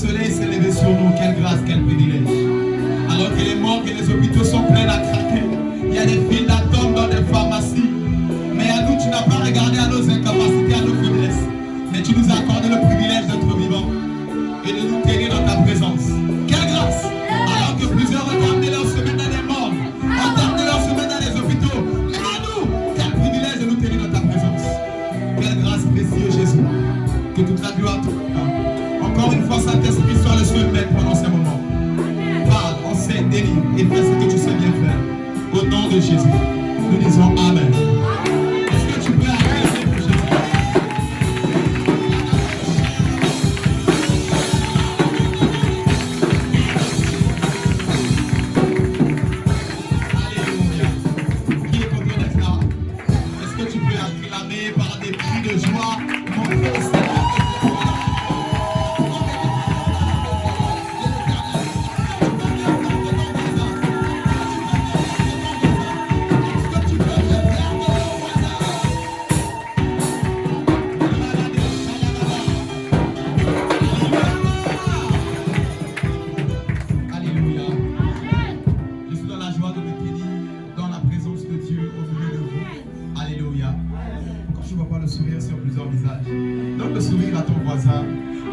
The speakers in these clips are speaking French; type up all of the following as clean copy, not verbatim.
soleil s'est levé sur nous, quelle grâce, quel privilège. Alors que les morgues et les hôpitaux sont pleins à craquer, il y a des files d'attente dans des pharmacies. Mais à nous, tu n'as pas regardé à nos incapacités, à nos faiblesses. Mais tu nous as accordé le privilège d'être vivants et de nous tenir dans ta présence. Quelle grâce! Alors que plusieurs ont terminé leur semaine dans les morgues, ont terminé leur semaine dans les hôpitaux. Mais à nous, quel privilège de nous tenir dans ta présence. Quelle grâce, précieux Jésus. Que toute la gloire te rende. Encore une fois, Saint-Esprit, sois le seul maître pendant ces moments. Parle, enseigne, délivre et fais ce que tu sais bien faire. Au nom de Jésus, nous disons Amen. Est-ce que tu peux acclamer pour Jésus? Alléluia. Qui est content d'être là? Est-ce que tu peux acclamer par des cris de joie mon frère Seigneur?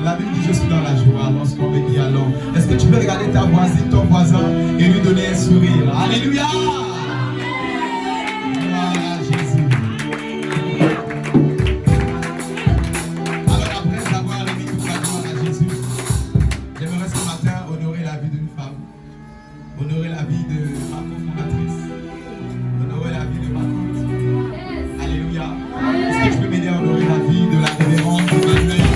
La Bible dit je suis dans la joie lorsqu'on me dit alors. Est-ce que tu peux regarder ta voisine, ton voisin et lui donner un sourire? Alléluia! Voilà Jésus. Alors après avoir remis toute la gloire à Jésus, j'aimerais ce matin honorer la vie d'une femme, honorer la vie de ma cofondatrice, honorer la vie de ma tante. Alléluia. Est-ce que tu peux m'aider à honorer la vie de la révérende de Manuel?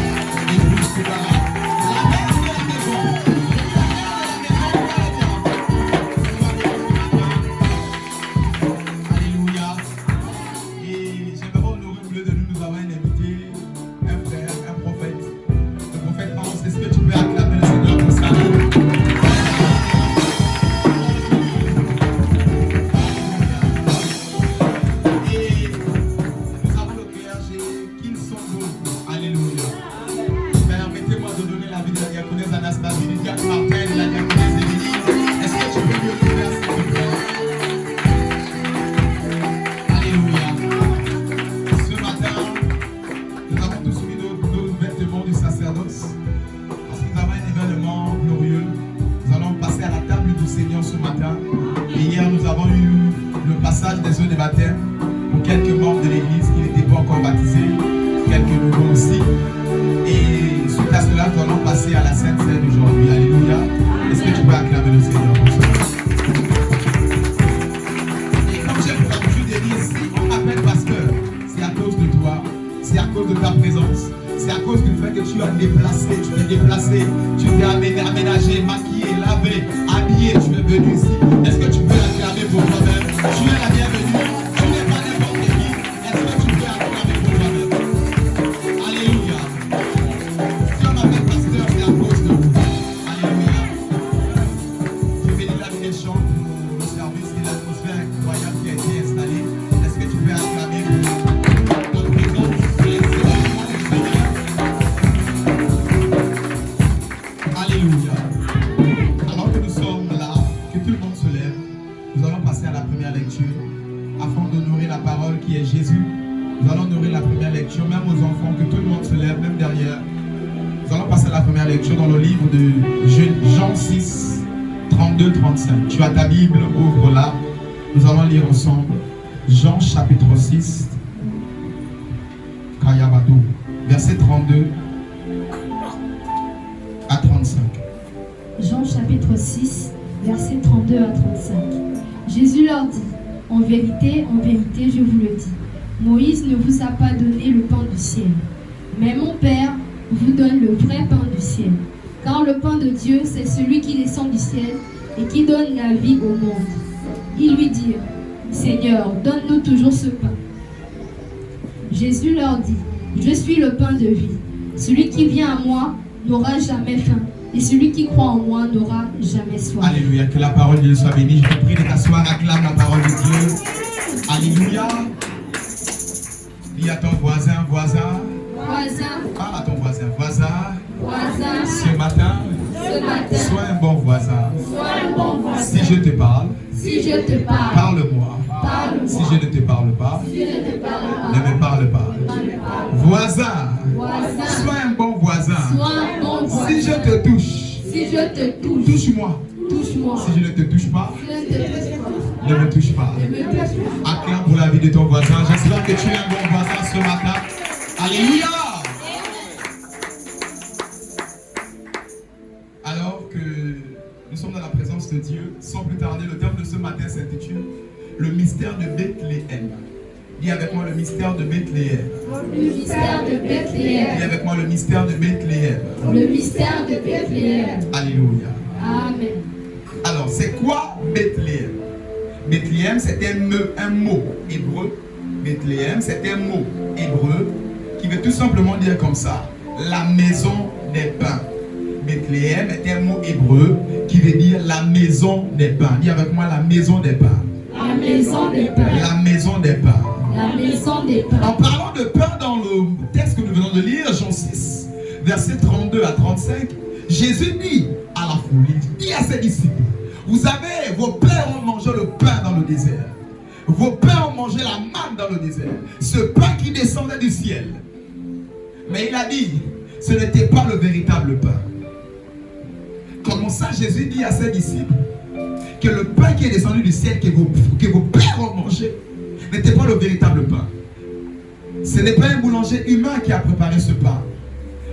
Tu t'es aménagé, maquillé, lavé, habillé, tu es venu ici. Est-ce que tu peux acclamer pour toi-même? Tu es la bienvenue, tu n'es pas n'importe qui. Est-ce que tu peux acclamer pour toi-même? Alléluia. Si on m'appelle pasteur, c'est à cause de vous. Alléluia. Je bénis la direction pour le service et l'atmosphère incroyable qui a été installée. Est-ce que tu peux acclamer pour notre présence? Alléluia. Alors que nous sommes là, que tout le monde se lève, nous allons passer à la première lecture afin d'honorer la parole qui est Jésus. Nous allons honorer la première lecture, même aux enfants, que tout le monde se lève, même derrière. Nous allons passer à la première lecture dans le livre de Jean 6, 32-35. Tu as ta Bible, ouvre-la. Nous allons lire ensemble Jean chapitre 6, Kayabado, verset 32 à 35. Jean chapitre 6, versets 32 à 35. Jésus leur dit, en vérité, je vous le dis, Moïse ne vous a pas donné le pain du ciel, mais mon Père vous donne le vrai pain du ciel. Car le pain de Dieu, c'est celui qui descend du ciel et qui donne la vie au monde. Ils lui dirent, Seigneur, donne-nous toujours ce pain. Jésus leur dit, je suis le pain de vie. Celui qui vient à moi n'aura jamais faim. Et celui qui croit en moi n'aura jamais soif. Alléluia, que la parole de Dieu soit bénie. Je te prie de t'asseoir, acclame la parole de Dieu. Alléluia. Dis à ton voisin. Voisin. Parle à ton voisin. Voisin. Ce matin, sois un bon voisin. Si je te parle, parle-moi. Si je ne te parle pas, ne me parle pas. Voisin, sois un bon voisin. Si je te touche, touche-moi. Si je ne te touche pas, ne me touche pas. Acclame pour la vie de ton voisin. J'espère que tu es un bon voisin ce matin. Alléluia. Alors que nous sommes dans la présence de Dieu, sans plus tarder, le thème de ce matin s'intitule le mystère de Bethléem. Dis avec moi le mystère de Bethléem. Le mystère de Bethléem. Dis avec moi le mystère de Bethléem. Le mystère de Bethléem. Alléluia. Amen. Alors, c'est quoi Bethléem? Bethléem, c'est un mot hébreu. Bethléem, c'est un mot hébreu qui veut tout simplement dire comme ça, la maison des pains. Bethléem est un mot hébreu qui veut dire la maison des pains. Dis avec moi la maison des pains. La maison des pains. La maison des pains. La maison des pains. En parlant de pain dans le texte que nous venons de lire, Jean 6, versets 32 à 35, Jésus dit à la foule, il dit à ses disciples, vous savez, vos pères ont mangé le pain dans le désert. Vos pères ont mangé la manne dans le désert. Ce pain qui descendait du ciel. Mais il a dit, ce n'était pas le véritable pain. Comment ça, Jésus dit à ses disciples que le pain qui est descendu du ciel, que vos pères ont mangé, n'était pas le véritable pain. Ce n'est pas un boulanger humain qui a préparé ce pain,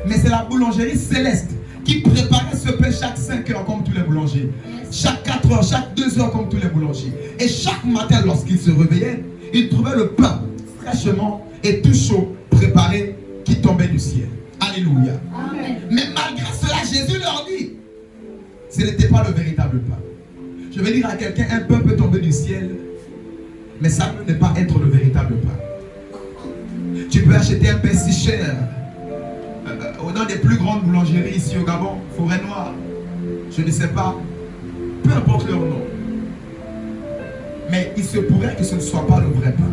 mais c'est la boulangerie céleste qui préparait ce pain chaque 5 heures comme tous les boulangers, chaque 4 heures, chaque 2 heures comme tous les boulangers. Et chaque matin, lorsqu'ils se réveillaient, ils trouvaient le pain fraîchement et tout chaud préparé qui tombait du ciel. Alléluia. Amen. Mais malgré cela, Jésus leur dit, ce n'était pas le véritable pain. Je vais dire à quelqu'un, un pain peut tomber du ciel, mais ça ne peut pas être le véritable pain. Tu peux acheter un pain si cher dans des plus grandes boulangeries ici au Gabon, Forêt Noire, je ne sais pas, peu importe leur nom. Mais il se pourrait que ce ne soit pas le vrai pain.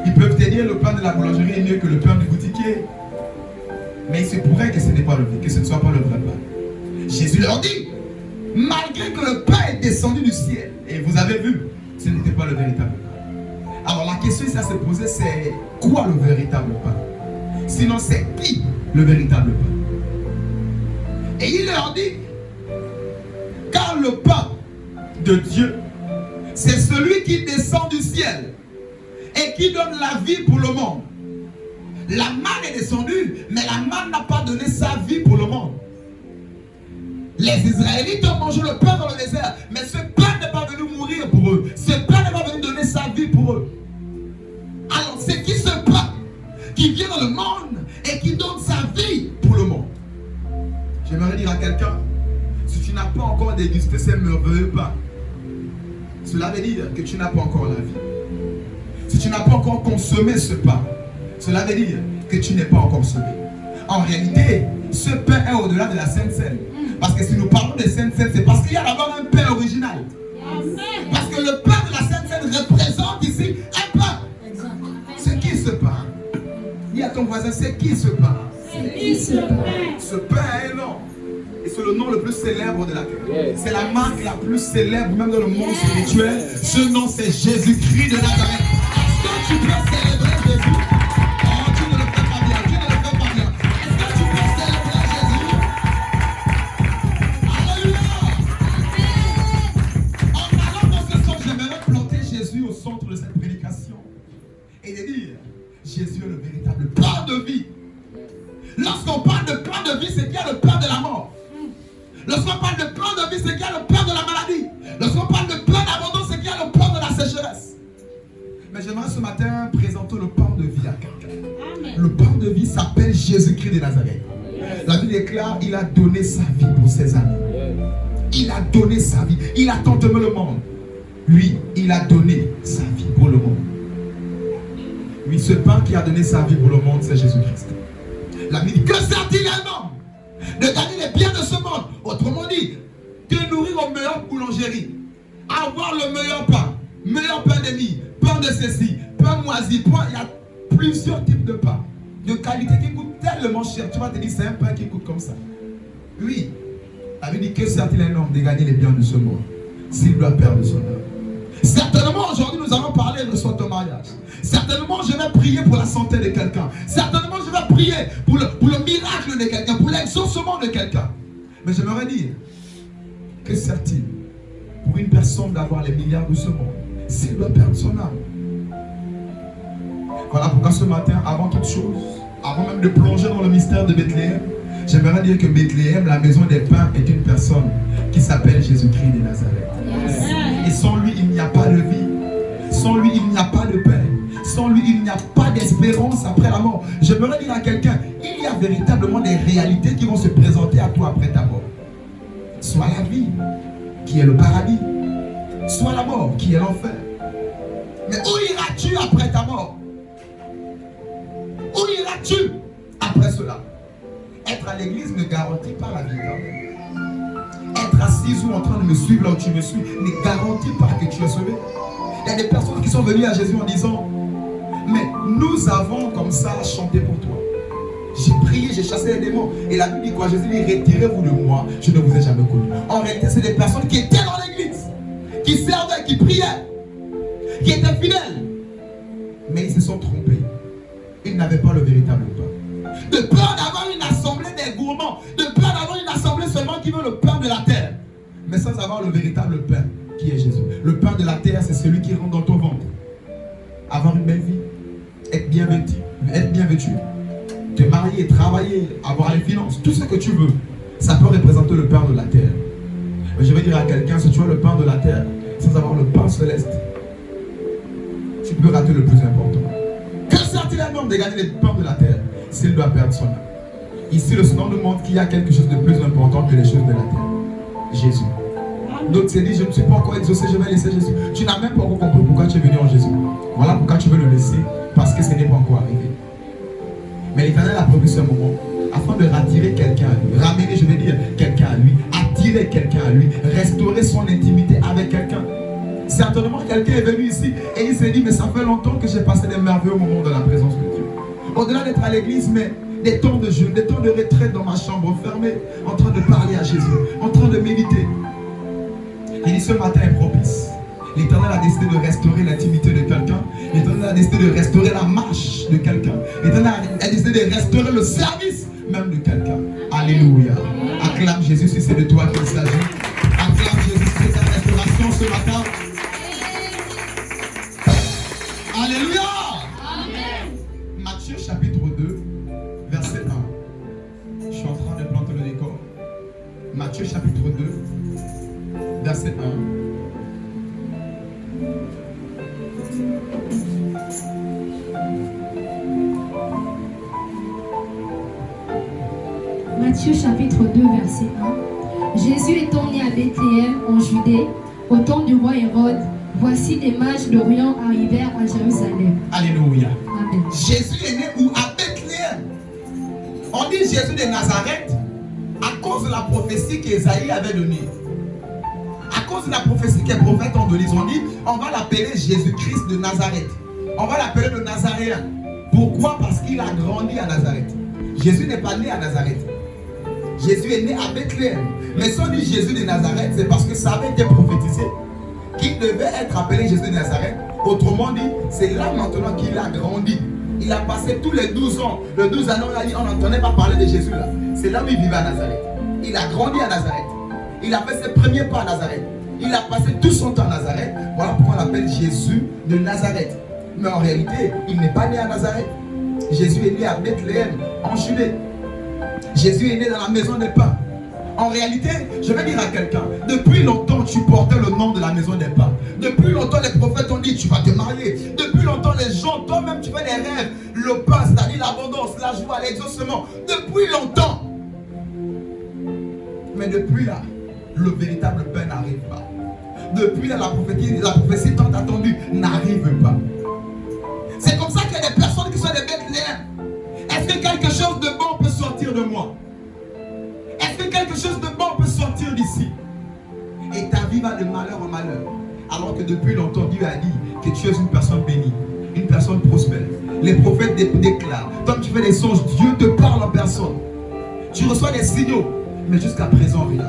Ils peuvent te dire le pain de la boulangerie est mieux que le pain du boutiquier. Mais il se pourrait que ce n'est pas que ce ne soit pas le vrai pain. Jésus leur dit, malgré que le pain est descendu du ciel, et vous avez vu, ce n'était pas le véritable pain. Alors la question ici à se poser, c'est quoi le véritable pain? Sinon, c'est qui le véritable pain? Et il leur dit, car le pain de Dieu, c'est celui qui descend du ciel et qui donne la vie pour le monde. La manne est descendue, mais la manne n'a pas donné sa vie pour le monde. Les Israélites ont mangé le pain dans le désert, mais ce pain n'est pas venu mourir pour eux. Ce pain n'est pas venu donner sa vie pour eux. Alors, c'est qui ce pain qui vient dans le monde et qui donne sa vie pour le monde? J'aimerais dire à quelqu'un, si tu n'as pas encore dégusté ces merveilleux pains, cela veut dire que tu n'as pas encore la vie. Si tu n'as pas encore consommé ce pain, cela veut dire que tu n'es pas encore sauvé. En réalité, ce pain est au-delà de la Sainte Seine. Parce que si nous parlons de Sainte Seine, c'est parce qu'il y a d'abord un pain original. Parce que le pain de la Sainte Seine représente ici un pain. C'est qui ce pain? Dis à ton voisin, c'est qui ce pain? C'est qui ce pain? Ce pain est énorme. Et c'est le nom le plus célèbre de la terre. C'est la marque la plus célèbre, même dans le monde spirituel. Ce nom, c'est Jésus-Christ de Nazareth. Est-ce que tu peux célébrer Jésus? Oh, tu ne le fais pas bien. Tu ne le fais pas bien. Est-ce que tu peux célébrer Jésus? Alléluia! En allant dans ce sens, j'aimerais planter Jésus au centre de cette prédication. Et de dire, Jésus est le véritable pain de vie. Lorsqu'on parle de pain de vie, c'est qu'il y a le pain de la mort. Lorsqu'on parle de pain de vie, c'est qu'il y a le pain de la maladie. Lorsqu'on parle de pain d'abondance, c'est qu'il y a le pain de la sécheresse. Mais j'aimerais ce matin présenter le pain de vie à quelqu'un. Le pain de vie s'appelle Jésus-Christ de Nazareth. La Bible déclare, il a donné sa vie pour ses amis. Il a donné sa vie. Il a tant aimé le monde. Lui, il a donné sa vie pour le monde. Oui, ce pain qui a donné sa vie pour le monde, c'est Jésus-Christ. La Bible dit, que sert-il un homme de gagner les biens de ce monde? Autrement dit, te nourrir aux meilleures boulangeries, avoir le meilleur pain de mie, pain de ceci, pain moisi, pain, il y a plusieurs types de pain. de qualité qui coûte tellement cher. Tu vas te dire, c'est un pain qui coûte comme ça. Oui. La Bible dit que sert-il un homme de gagner les biens de ce monde s'il doit perdre son âme? Certainement, aujourd'hui, nous allons parler de son mariage. Certainement, je vais prier pour la santé de quelqu'un. Certainement, je vais prier pour le miracle de quelqu'un, pour l'exaucement de quelqu'un. Mais j'aimerais dire, que sert-il pour une personne d'avoir les milliards de ce monde s'il doit perdre son âme? Voilà pourquoi ce matin, avant toute chose, avant même de plonger dans le mystère de Bethléem, j'aimerais dire que Bethléem, la maison des pains, est une personne qui s'appelle Jésus-Christ de Nazareth. Yes. Et sans lui, il n'y a pas de vie. Sans lui, il n'y a pas de paix. Sans lui, il n'y a pas d'espérance après la mort. J'aimerais dire à quelqu'un, il y a véritablement des réalités qui vont se présenter à toi après ta mort. Soit la vie, qui est le paradis, soit la mort, qui est l'enfer. Mais où iras-tu après ta mort? Où iras-tu après cela? Être à l'église ne garantit pas la vie. Être assis ou en train de me suivre là où tu me suis ne garantit pas que tu es sauvé. Il y a des personnes qui sont venues à Jésus en disant, mais nous avons comme ça chanté pour toi. J'ai prié, j'ai chassé les démons. Et la Bible dit quoi? Jésus dit, retirez-vous de moi, je ne vous ai jamais connu. En réalité, c'est des personnes qui étaient dans l'église, qui servaient, qui priaient, qui étaient fidèles. Mais ils se sont trompés. Ils n'avaient pas le véritable pain. De peur d'avoir une assemblée des gourmands, de peur d'avoir une assemblée seulement qui veut le pain de la terre, mais sans avoir le véritable pain qui est Jésus. Le pain de la terre, c'est celui qui rentre dans ton ventre. Avoir une belle vie, être bien vêtu, te marier, travailler, avoir les finances, tout ce que tu veux, ça peut représenter le pain de la terre. Mais je vais dire à quelqu'un, si tu as le pain de la terre, sans avoir le pain céleste, tu peux rater le plus important. Que sert-il à un homme de gagner les pains de la terre s'il doit perdre son âme? Ici, le Seigneur nous montre qu'il y a quelque chose de plus important que les choses de la terre. Jésus. D'autres se disent, je ne suis pas encore exaucé, je vais laisser Jésus. Tu n'as même pas encore compris pourquoi tu es venu en Jésus. Voilà pourquoi tu veux le laisser, parce que ce n'est pas encore arrivé. Mais l'Éternel a prévu ce moment afin de rattirer quelqu'un à lui, ramener, je vais dire, quelqu'un à lui, attirer quelqu'un à lui, restaurer son intimité avec quelqu'un. Certainement, quelqu'un est venu ici et il s'est dit, mais ça fait longtemps que j'ai passé des merveilleux moments dans la présence de Dieu. Au-delà d'être à l'église, mais des temps de jeûne, des temps de retraite dans ma chambre fermée, en train de parler à Jésus, en train de méditer. Il dit, ce matin est propice. L'Éternel a décidé de restaurer l'intimité de quelqu'un. L'Éternel a décidé de restaurer la marche de quelqu'un. L'Éternel a décidé de restaurer le service même de quelqu'un. Alléluia. Acclame Jésus si c'est de toi qu'il s'agit. Acclame Jésus si c'est ta restauration ce matin. Alléluia. Amen. Matthieu chapitre 2, verset 1. Je suis en train de planter le décor. Matthieu chapitre 2, verset 1. Matthieu chapitre 2 verset 1. Jésus étant né à Bethléem en Judée, au temps du roi Hérode, voici des mages d'Orient arrivèrent à Jérusalem. Alléluia. Amen. Jésus est né où? À Bethléem. On dit Jésus de Nazareth à cause de la prophétie qu'Ésaïe avait donnée. À cause de la prophétie que les prophètes ont donnée, ils ont dit, on va l'appeler Jésus-Christ de Nazareth. On va l'appeler le Nazaréen. Pourquoi? Parce qu'il a grandi à Nazareth. Jésus n'est pas né à Nazareth. Jésus est né à Bethléem. Mais si on dit Jésus de Nazareth, c'est parce que ça avait été prophétisé qu'il devait être appelé Jésus de Nazareth. Autrement dit, c'est là maintenant qu'il a grandi. Il a passé tous les 12 ans. Le 12 ans, on n'entendait pas parler de Jésus là. C'est là où il vivait à Nazareth. Il a grandi à Nazareth. Il a fait ses premiers pas à Nazareth. Il a passé tout son temps à Nazareth. Voilà pourquoi on l'appelle Jésus de Nazareth. Mais en réalité, il n'est pas né à Nazareth. Jésus est né à Bethléem, en Judée. Jésus est né dans la maison des pains. En réalité, je vais dire à quelqu'un, depuis longtemps tu portais le nom de la maison des pains. Depuis longtemps les prophètes ont dit tu vas te marier. Depuis longtemps les gens, toi-même tu fais des rêves. Le pain, c'est-à-dire l'abondance, la joie, l'exaucement. Depuis longtemps. Mais depuis là, le véritable pain n'arrive pas. Depuis là, la prophétie tant attendue n'arrive pas. C'est comme ça qu'il y a des personnes qui sont des Bethléem. Est-ce que quelque chose de bon peut sortir de moi? Est-ce que quelque chose de bon peut sortir d'ici? Et ta vie va de malheur en malheur. Alors que depuis longtemps, Dieu a dit que tu es une personne bénie, une personne prospère. Les prophètes déclarent. Toi, tu fais des songes. Dieu te parle en personne. Tu reçois des signaux. Mais jusqu'à présent, rien.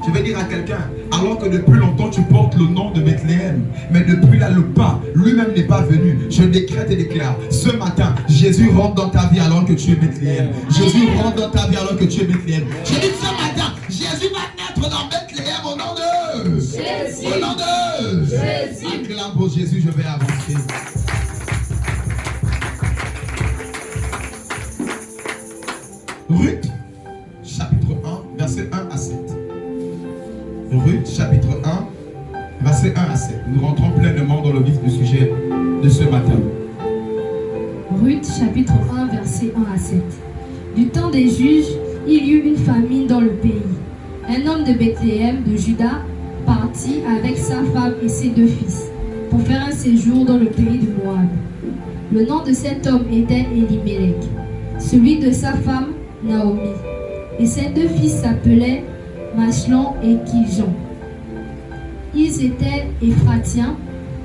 Je vais dire à quelqu'un, alors que depuis longtemps tu portes le nom de Bethléem, mais depuis là le pas lui-même n'est pas venu. Je décrète et déclare, ce matin, Jésus rentre dans ta vie alors que tu es Bethléem. Jésus rentre dans ta vie alors que tu es Bethléem. Je dis ce matin, Jésus va naître dans Bethléem au nom de Jésus. Au nom de Jésus. Acclame pour Jésus, je vais avancer. Ruth, chapitre 1, verset 1 à 7. Ruth, chapitre 1, verset 1 à 7. Nous rentrons pleinement dans le vif du sujet de ce matin. Ruth, chapitre 1, verset 1 à 7. Du temps des juges, il y eut une famine dans le pays. Un homme de Bethléem, de Juda, partit avec sa femme et ses 2 fils pour faire un séjour dans le pays de Moab. Le nom de cet homme était Elimelech, celui de sa femme Naomi. Et ses 2 fils s'appelaient Machlon et Kiljon. Ils étaient Éphratiens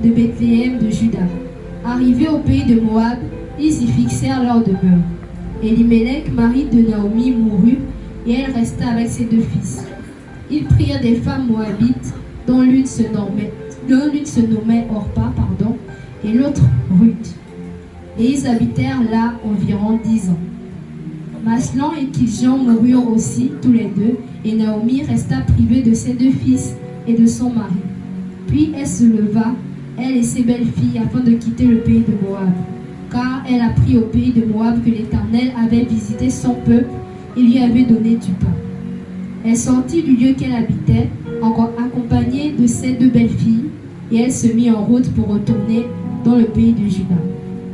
de Bethléem de Juda. Arrivés au pays de Moab, ils y fixèrent leur demeure. Elimelech, mari de Naomi, mourut et elle resta avec ses 2 fils. Ils prirent des femmes moabites dont l'une se nommait Orpa, et l'autre Ruth. Et ils habitèrent là environ 10 ans. Machlon et Kiljon moururent aussi, tous les 2, et Naomi resta privée de ses 2 fils et de son mari. Puis elle se leva, elle et ses belles filles, afin de quitter le pays de Moab. Car elle apprit au pays de Moab que l'Éternel avait visité son peuple et lui avait donné du pain. Elle sortit du lieu qu'elle habitait, accompagnée de ses 2 belles filles, et elle se mit en route pour retourner dans le pays de Juda.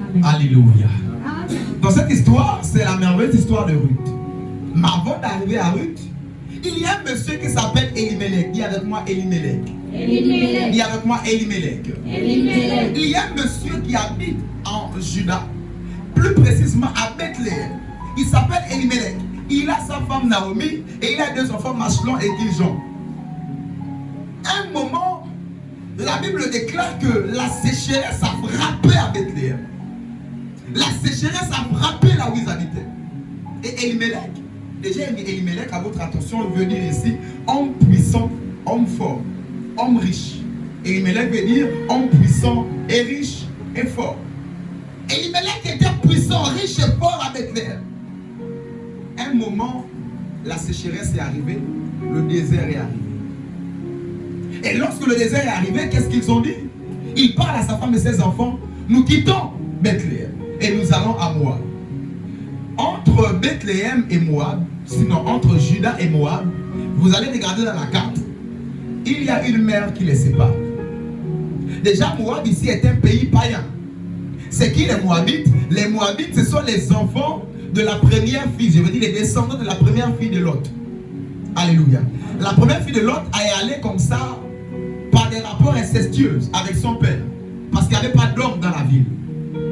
Amen. Alléluia. Amen. Dans cette histoire, c'est la merveilleuse histoire de Ruth. Mais avant d'arriver à Ruth, il y a un monsieur qui s'appelle Elimelech. Dis avec moi Elimelech. Elimelech. Dis avec moi Elimelech. Elimelech. Il y a un monsieur qui habite en Juda, plus précisément à Bethléem. Il s'appelle Elimelech. Il a sa femme Naomi et il a 2 enfants, Machlon et Kiljon. À un moment, la Bible déclare que la sécheresse a frappé à Bethléem. La sécheresse a frappé là où ils habitaient. Et Elimelech, déjà Elimelech, à votre attention, il veut dire ici homme puissant, homme fort, homme riche. Elimelech veut dire homme puissant et riche et fort. Elimelech était puissant, riche et fort à Bethléem. Un moment, la sécheresse est arrivée, le désert est arrivé. Et lorsque le désert est arrivé, qu'est-ce qu'ils ont dit? Il parle à sa femme et ses enfants, nous quittons Bethléem et nous allons à Moab. Entre Bethléem et Moab, sinon entre Juda et Moab, vous allez regarder dans la carte, il y a une mer qui les sépare. Déjà, Moab ici est un pays païen. C'est qui les Moabites? Les Moabites, ce sont les enfants de la première fille, je veux dire les descendants de la première fille de Lot. Alléluia. La première fille de Lot est allée comme ça par des rapports incestueux avec son père. Parce qu'il n'y avait pas d'homme dans la ville.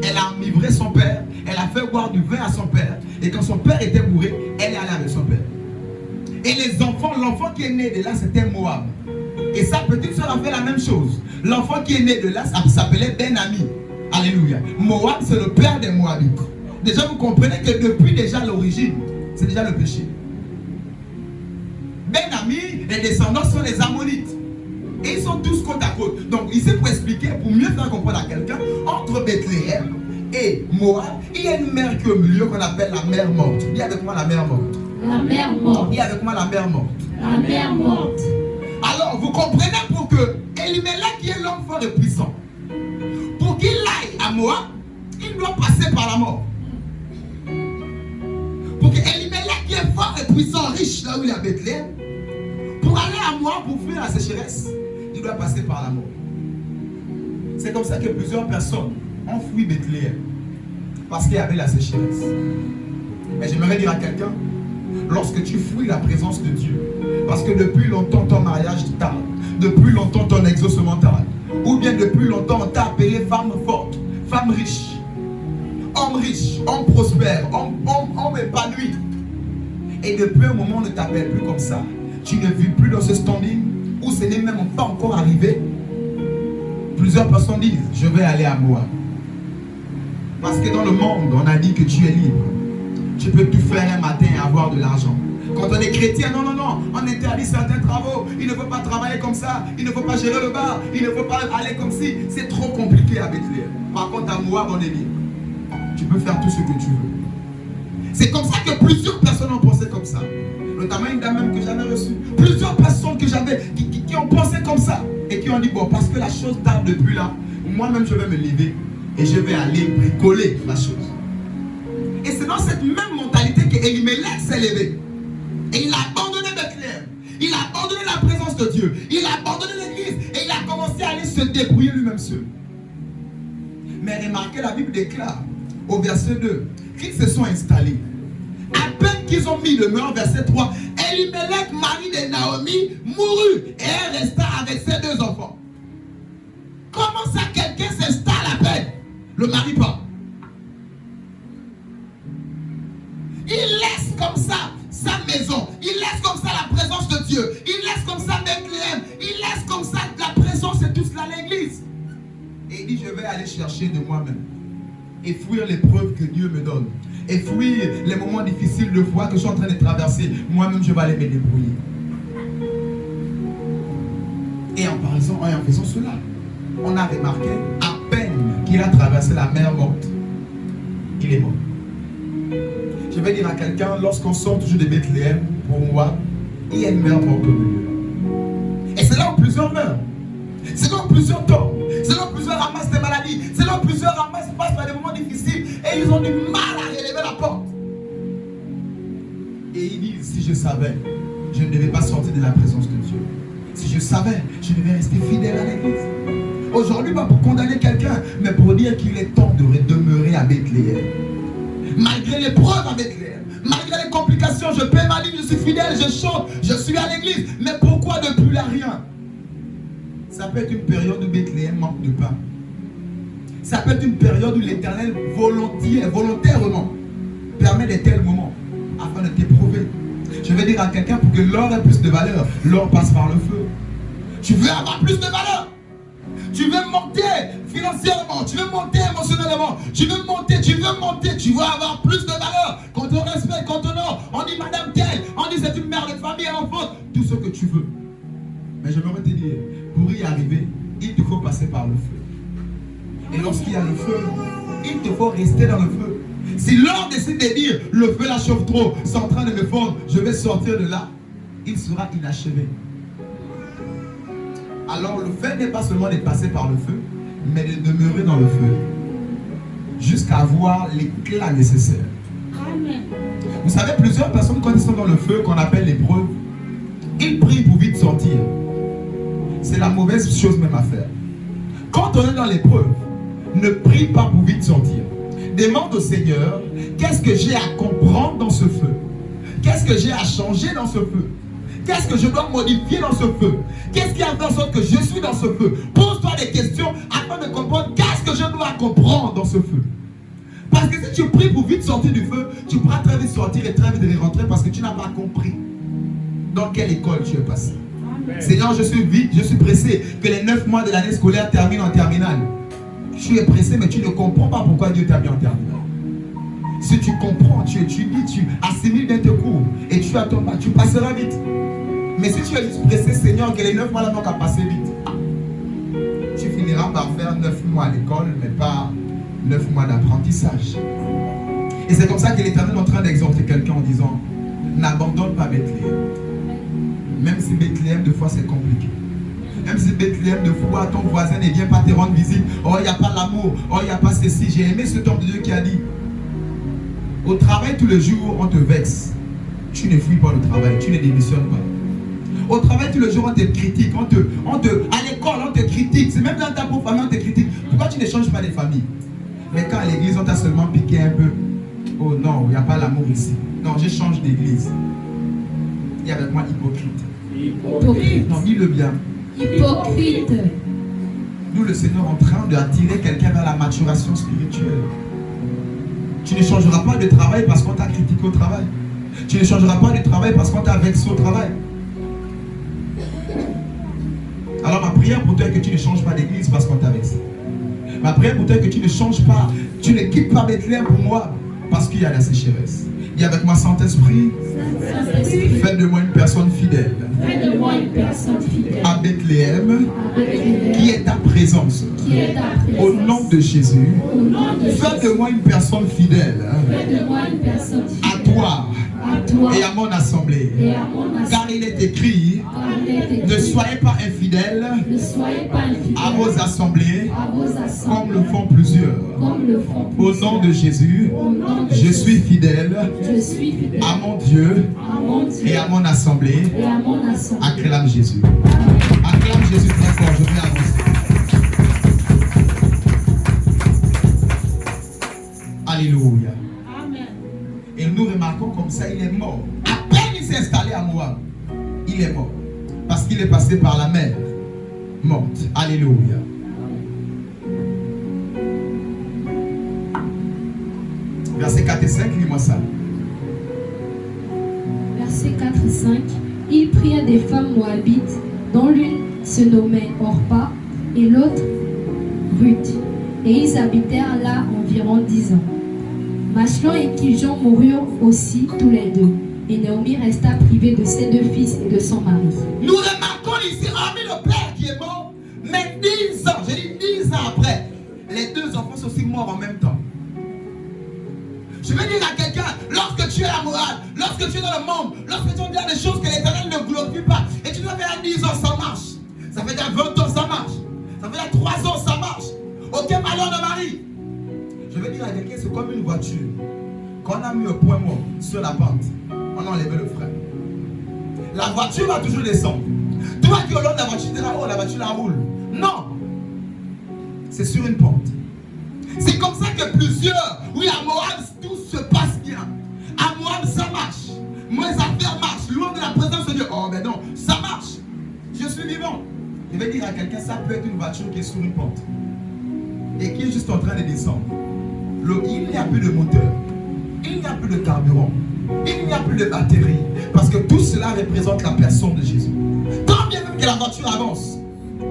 Elle a enivré son père, elle a fait boire du vin à son père. Et quand son père était bourré, elle est allée avec son père. Et les enfants, l'enfant qui est né de là, c'était Moab. Et sa petite soeur a fait la même chose. L'enfant qui est né de là s'appelait Ben-Ami. Alléluia. Moab, c'est le père des Moabites. Déjà, vous comprenez que depuis déjà l'origine, c'est déjà le péché. Ben-Ami, les descendants sont les Ammonites. Et ils sont tous côte à côte. Donc ici, pour expliquer, pour mieux faire comprendre à quelqu'un, entre Bethléem et Moab, il y a une mer qui est au milieu qu'on appelle la mer morte. Dis avec moi la mer morte. La mer morte. Dis avec moi la mer morte. La mer morte. Alors, vous comprenez pour que Elimelech, qui est l'homme fort et puissant, pour qu'il aille à Moab, il doit passer par la mort. Pour que Elimelech, qui est fort et puissant, riche, là où il est à Bethléem, pour aller à Moab, pour fuir la sécheresse, il doit passer par la mort. C'est comme ça que plusieurs personnes ont fui Bethléem, parce qu'il y avait la sécheresse. Mais j'aimerais dire à quelqu'un, lorsque tu fuis la présence de Dieu, parce que depuis longtemps ton mariage tarde, depuis longtemps ton exaucement tarde, ou bien depuis longtemps on t'a appelé femme forte, femme riche, homme prospère, homme épanoui, et depuis un moment on ne t'appelle plus comme ça, tu ne vis plus dans ce standing, ou ce n'est même pas encore arrivé. Plusieurs personnes disent, je vais aller à Moab. Parce que dans le monde, on a dit que tu es libre. Tu peux tout faire un matin et avoir de l'argent. Quand on est chrétien, non, on interdit certains travaux. Il ne faut pas travailler comme ça. Il ne faut pas gérer le bar. Il ne faut pas aller comme si. C'est trop compliqué à Bethléem. Par contre, à Moab, on est libre. Tu peux faire tout ce que tu veux. C'est comme ça que plusieurs personnes ont pensé comme ça. Notamment une dame même que j'avais reçue. Plusieurs personnes que j'avais qui ont pensé comme ça. Et qui ont dit, bon, parce que la chose tarde depuis là, moi-même je vais me lever et je vais aller bricoler la chose. Et c'est dans cette même mentalité qu'Elimelech s'est levé. Et il a abandonné Bethléem. Il a abandonné la présence de Dieu. Il a abandonné l'église. Et il a commencé à aller se débrouiller lui-même seul. Mais remarquez, la Bible déclare au verset 2 qu'ils se sont installés. À peine qu'ils ont mis le mur, verset 3, Elimelech, mari de Naomi, mourut. Et elle resta avec ses 2 enfants. Comment ça quelqu'un s'installe à peine? Le mari part. Il laisse comme ça sa maison. Il laisse comme ça la présence de Dieu. Il laisse comme ça Bethléem. Il laisse comme ça la présence de tout cela à l'église. Et il dit, je vais aller chercher de moi-même. Et fuir l'épreuve que Dieu me donne. Et fuir les moments difficiles de foi que je suis en train de traverser. Moi-même, je vais aller me débrouiller. Et en faisant cela, on a remarqué, à peine qu'il a traversé la mer morte, il est mort. Je vais dire à quelqu'un, lorsqu'on sort toujours de Bethléem, pour moi, il y a une mer morte au milieu. Et c'est là où plusieurs meurent. C'est là où plusieurs tombent. C'est là où plusieurs ramassent des maladies. C'est là où plusieurs passent par des moments difficiles. Et ils ont du mal à relever la porte. Et ils disent, si je savais, je ne devais pas sortir de la présence de Dieu. Si je savais, je devais rester fidèle à l'église. Aujourd'hui, pas pour condamner quelqu'un, mais pour dire qu'il est temps de demeurer à Bethléem. Malgré l'épreuve à Bethléem, malgré les complications, je paie ma ligne, je suis fidèle, je chante, je suis à l'église. Mais pourquoi ne plus là rien? Ça peut être une période où Bethléem manque de pain. Ça peut être une période où l'Éternel volontairement permet de tels moments afin de t'éprouver. Je vais dire à quelqu'un, pour que l'or ait plus de valeur, l'or passe par le feu. Tu veux avoir plus de valeur? Tu veux monter financièrement, tu veux monter émotionnellement, tu veux monter, tu veux avoir plus de valeur. Quand on respecte, quand on honore, on dit madame telle, on dit c'est une mère de famille, elle enfante, tout ce que tu veux. Mais je me te dire, pour y arriver, il te faut passer par le feu. Et lorsqu'il y a le feu, il te faut rester dans le feu. Si l'homme décide de dire, le feu la chauffe trop, c'est en train de me fondre, je vais sortir de là, il sera inachevé. Alors le fait n'est pas seulement de passer par le feu, mais de demeurer dans le feu, jusqu'à avoir l'éclat nécessaire. Amen. Vous savez, plusieurs personnes, quand ils sont dans le feu, qu'on appelle l'épreuve, ils prient pour vite sortir. C'est la mauvaise chose même à faire. Quand on est dans l'épreuve, ne prie pas pour vite sortir. Demande au Seigneur, qu'est-ce que j'ai à comprendre dans ce feu? Qu'est-ce que j'ai à changer dans ce feu? Qu'est-ce que je dois modifier dans ce feu? Qu'est-ce qui a fait en sorte que je suis dans ce feu? Pose-toi des questions afin de comprendre qu'est-ce que je dois comprendre dans ce feu. Parce que si tu pries pour vite sortir du feu, tu pourras très vite sortir et très vite rentrer parce que tu n'as pas compris dans quelle école tu es passé. Amen. Seigneur, je suis pressé que les 9 mois de l'année scolaire terminent en terminale. Tu es pressé, mais tu ne comprends pas pourquoi Dieu t'a mis en terminale. Si tu comprends, tu étudies, tu assimiles bien tes cours et tu attends, tu passeras vite. Mais si tu es juste pressé, Seigneur, que les 9 mois là n'ont qu'à passer vite, tu finiras par faire 9 mois à l'école, mais pas 9 mois d'apprentissage. Et c'est comme ça que l'Éternel est en train d'exhorter quelqu'un en disant, n'abandonne pas Bethléem. Même si Bethléem, de fois, c'est compliqué. Même si Bethléem, de fois, ton voisin ne vient pas te rendre visite. Oh, il n'y a pas l'amour. Oh, il n'y a pas ceci. J'ai aimé cet homme de Dieu qui a dit, au travail, tous les jours, on te vexe. Tu ne fuis pas le travail. Tu ne démissionnes pas. Au travail, tous les jours, on te critique. À l'école, on te critique. C'est même dans ta propre famille, on te critique. Pourquoi tu ne changes pas de famille? Mais quand à l'église, on t'a seulement piqué un peu. Oh non, il n'y a pas l'amour ici. Non, je change d'église. Et avec moi, hypocrite. Hypocrite. Non, dis-le bien. Hypocrite. Nous, le Seigneur est en train d'attirer quelqu'un vers la maturation spirituelle. Tu ne changeras pas de travail parce qu'on t'a critiqué au travail. Tu ne changeras pas de travail parce qu'on t'a vexé au travail. Alors ma prière pour toi est que tu ne changes pas d'église parce qu'on t'a vexé. Ma prière pour toi est que tu ne changes pas Tu ne quittes pas Bethléem pour moi parce qu'il y a la sécheresse. Et avec moi, Saint-Esprit, fais de moi une personne fidèle à Bethléem, qui est ta présence. Au nom de Jésus, fais de moi une personne fidèle à toi et à mon assemblée. Car il est écrit, ne soyez pas infidèles à vos assemblées comme le font plusieurs. Au nom de Jésus, je suis fidèle à mon Dieu et à mon assemblée. Acclame Jésus. Acclame Jésus très fort. Je vais avancer. Alléluia. Et nous remarquons comme ça, il est mort. À peine il s'est installé à Moab, il est mort. Parce qu'il est passé par la mer morte. Alléluia. Verset 4 et 5, lis-moi ça. Versets 4 et 5. Ils prirent des femmes moabites, dont l'une se nommait Orpa et l'autre Ruth. Et ils habitèrent là environ 10 ans. Machlon et Kiljon moururent aussi tous les deux. Et Naomi resta privée de ses 2 fils et de son mari. Nous remarquons ici, hormis le père qui est mort, mais 10 ans, j'ai dit 10 ans après, les 2 enfants sont aussi morts en même temps. Je veux dire à quelqu'un, lorsque tu es à Moab, lorsque tu es dans le monde, lorsque tu dis des choses que l'Éternel ne glorifie pas, et tu dois faire 10 ans, ça marche. Ça fait déjà 20 ans, ça marche. Ça fait déjà 3 ans, ça marche. Aucun malheur ne m'arrive. Je veux dire à quelqu'un, c'est comme une voiture. Quand on a mis un point mort sur la pente, on a enlevé le frein. La voiture va toujours descendre. Toi qui es au long de la voiture, tu diras, oh, la voiture la roule. Non. C'est sur une pente. C'est comme ça que plusieurs, oui, à Moab, tout se passe bien. À Moab, ça marche. Mes affaires marchent. Loin de la présence de Dieu. Oh, mais non, ça marche. Je suis vivant. Je vais dire à quelqu'un, ça peut être une voiture qui est sur une pente et qui est juste en train de descendre. Il n'y a plus de moteur. Il n'y a plus de carburant. Il n'y a plus de batterie. Parce que tout cela représente la personne de Jésus. Tant bien même que la voiture avance.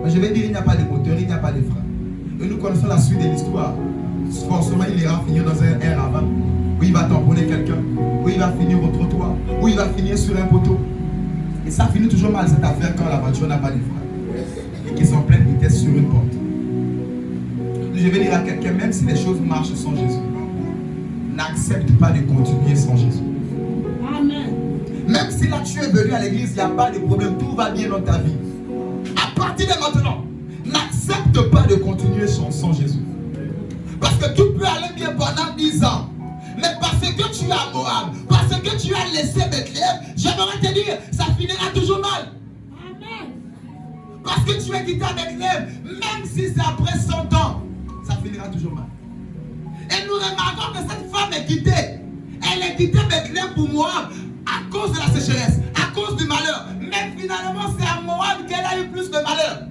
Mais je vais dire, il n'y a pas de moteur, il n'y a pas de frein. Et nous connaissons la suite de l'histoire. Forcément, il ira finir dans un air avant, où il va tamponner quelqu'un, où il va finir au trottoir, où il va finir sur un poteau. Et ça finit toujours mal cette affaire quand la voiture n'a pas de frein et qu'ils sont en pleine vitesse sur une pente. Je vais dire à quelqu'un, même si les choses marchent sans Jésus, n'accepte pas de continuer sans Jésus. Amen. Même si là tu es venu à l'église, il n'y a pas de problème, tout va bien dans ta vie. À partir de maintenant, n'accepte pas de continuer sans Jésus. Parce que tout peut aller bien pendant 10 ans. Mais parce que tu es à Moab, parce que tu as laissé Bethléem, j'aimerais te dire, ça finira toujours mal. Amen. Parce que tu es quitté à Bethléem, même si c'est après 100 ans, ça finira toujours mal. Et nous remarquons que cette femme est quittée. Elle est quittée Bethléem pour Moab à cause de la sécheresse, à cause du malheur. Mais finalement, c'est à Moab qu'elle a eu plus de malheur.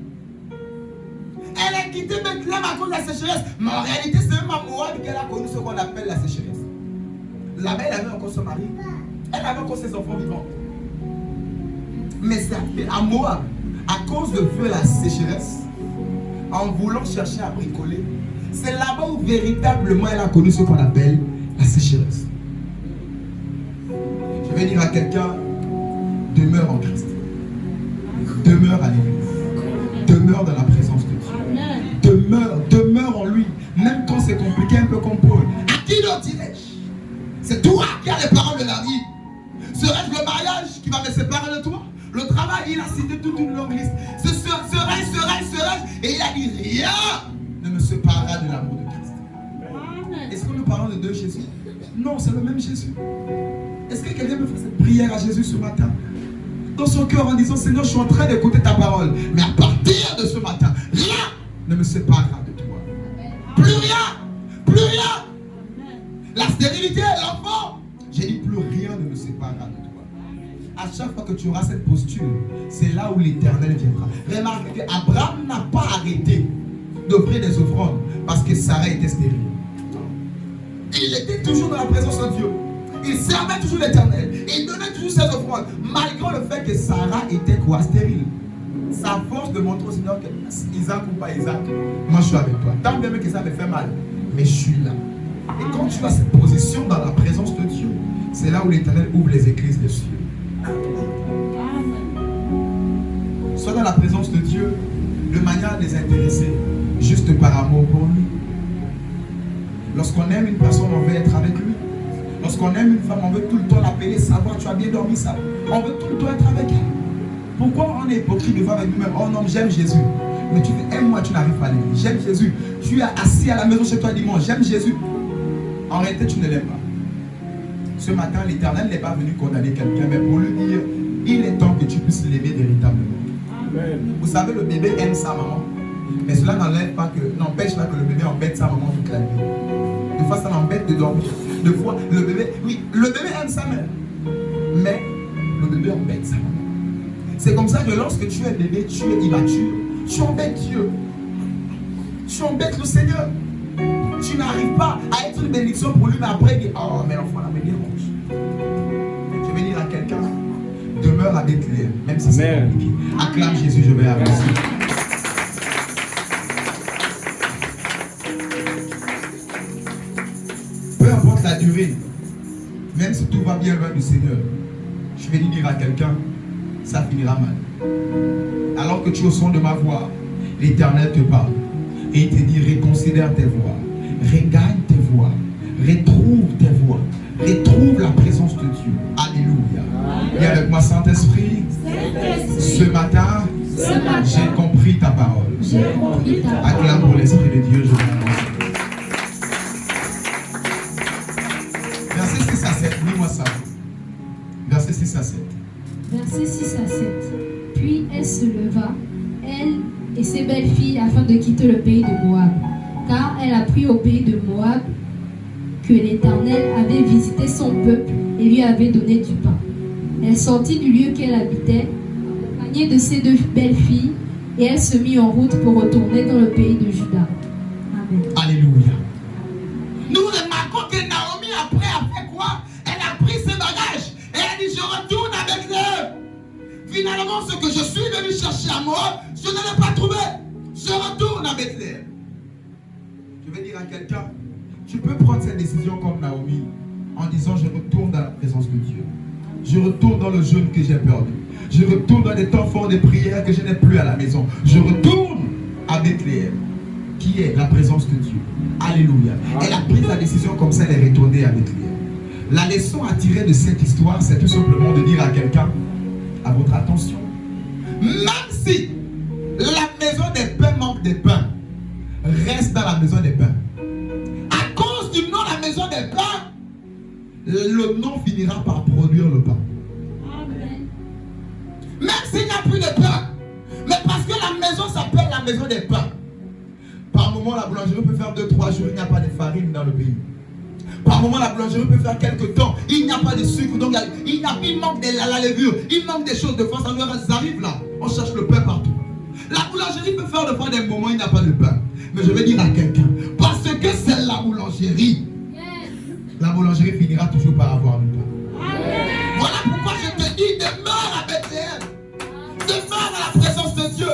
Elle est quittée Bethléem à cause de la sécheresse. Mais en réalité, c'est même à Moab qu'elle a connu ce qu'on appelle la sécheresse. Là-bas, elle avait encore son mari. Elle avait encore ses enfants vivants. Mais c'est à Moab, à cause de feu la sécheresse, en voulant chercher à bricoler, c'est là-bas où véritablement elle a connu ce qu'on appelle la sécheresse. Je vais dire à quelqu'un, demeure en Christ. Demeure à l'église. Demeure dans la présence de Dieu. Demeure en lui. Même quand c'est compliqué, un peu comme Paul. À qui d'autre dirais-je? C'est toi qui as les paroles de la vie. Serait-ce le mariage qui va me séparer de toi? Le travail, il a cité toute une longue liste. Et il a dit, rien ne me séparera de l'amour de Christ. Est-ce que nous parlons de deux Jésus? Non, c'est le même Jésus. Est-ce que quelqu'un peut faire cette prière à Jésus ce matin? Dans son cœur en disant, Seigneur, je suis en train d'écouter ta parole. Mais à partir de ce matin, rien ne me séparera de toi. Plus rien. Plus rien. La stérilité, l'enfant. J'ai dit, plus rien ne me séparera de toi. À chaque fois que tu auras cette posture, c'est là où l'Éternel viendra. Remarquez qu'Abraham n'a pas arrêté d'offrir des offrandes parce que Sarah était stérile. Il était toujours dans la présence de Dieu. Il servait toujours l'Éternel. Il donnait toujours ses offrandes, malgré le fait que Sarah était quoi? Stérile. Sa force de montrer au Seigneur que Isaac ou pas Isaac, moi je suis avec toi. Tant bien que ça me fait mal, mais je suis là. Et quand tu as cette position dans la présence de Dieu, c'est là où l'Éternel ouvre les églises des cieux. Sois dans la présence de Dieu de manière désintéressée, juste par amour pour lui. Lorsqu'on aime une personne, on veut être avec lui. Lorsqu'on aime une femme, on veut tout le temps l'appeler, savoir tu as bien dormi, ça. On veut tout le temps être avec elle. Pourquoi on est hypocrite de voir avec nous-mêmes? Oh non, j'aime Jésus. Mais tu fais, aime-moi, tu n'arrives pas à l'aimer. J'aime Jésus. Tu es assis à la maison chez toi dimanche, j'aime Jésus. En réalité, tu ne l'aimes pas. Ce matin, l'Éternel n'est pas venu condamner quelqu'un, mais pour lui dire, il est temps que tu puisses l'aimer véritablement. Amen. Vous savez, le bébé aime sa maman. Mais cela n'empêche pas que le bébé embête sa maman toute la nuit. Des fois, ça l'embête de dormir. Des fois, le bébé aime sa mère. Mais le bébé embête sa maman. C'est comme ça que lorsque tu es bébé, tu es immature. Tu embêtes Dieu. Tu embêtes le Seigneur. Tu n'arrives pas à être une bénédiction pour lui, mais après, il dit, oh, mais l'enfant là me dérange. Je vais dire à quelqu'un, demeure à Bethléem, même si c'est compliqué. Acclame Jésus, je vais avancer. Peu importe la durée, même si tout va bien loin du Seigneur, je vais dire à quelqu'un, ça finira mal. Alors que tu es au son de ma voix, l'Éternel te parle et il te dit, reconsidère tes voies, regagne tes voies, retrouve tes voies, retrouve la présence de Dieu. Alléluia. Viens avec moi, Saint-Esprit. Ce matin, j'ai compris ta parole. Acclame pour l'Esprit de Dieu, je vous annonce. Verset 6 à 7, lis-moi ça. Verset 6 à 7. Versets 6 à 7. Puis elle se leva, elle et ses belles filles, afin de quitter le pays de Moab. Car elle apprit au pays de Moab que l'Éternel avait visité son peuple et lui avait donné du pain. Elle sortit du lieu qu'elle habitait, accompagnée de ses deux belles filles, et elle se mit en route pour retourner dans le pays de Juda. Amen. Alléluia. Nous remarquons que Naomi, après, a fait quoi? Elle a pris ses bagages et elle a dit, je retourne avec eux. Finalement, ce que je suis venu chercher à moi, je ne l'ai pas trouvé. Je retourne à Bethléem. Je vais dire à quelqu'un, tu peux prendre cette décision comme Naomi en disant, je retourne dans la présence de Dieu. Je retourne dans le jeûne que j'ai perdu. Je retourne dans des temps forts de prière que je n'ai plus à la maison. Je retourne à Bethléem, qui est la présence de Dieu. Alléluia. Elle a pris la décision comme ça, elle est retournée à Bethléem. La leçon à tirer de cette histoire, c'est tout simplement de dire à quelqu'un, à votre attention, même si la maison des pains manque de pain, reste dans la maison des pains. À cause du nom la maison des pains, le nom finira par produire le pain. Amen. Même s'il n'y a plus de pain, mais parce que la maison s'appelle la maison des pains. Par moment, la boulangerie peut faire 2-3 jours, il n'y a pas de farine dans le pays. Par moment, la boulangerie peut faire quelques temps, il n'y a pas de sucre, donc il manque de la levure, il manque des choses de fois, ça arrive là, on cherche le pain partout. La boulangerie peut faire de fois des moments, il n'y a pas de pain. Mais je vais dire à quelqu'un, parce que c'est la boulangerie, la boulangerie finira toujours par avoir du pain. Voilà pourquoi je te dis, demeure à Bethléem, demeure à la présence de Dieu,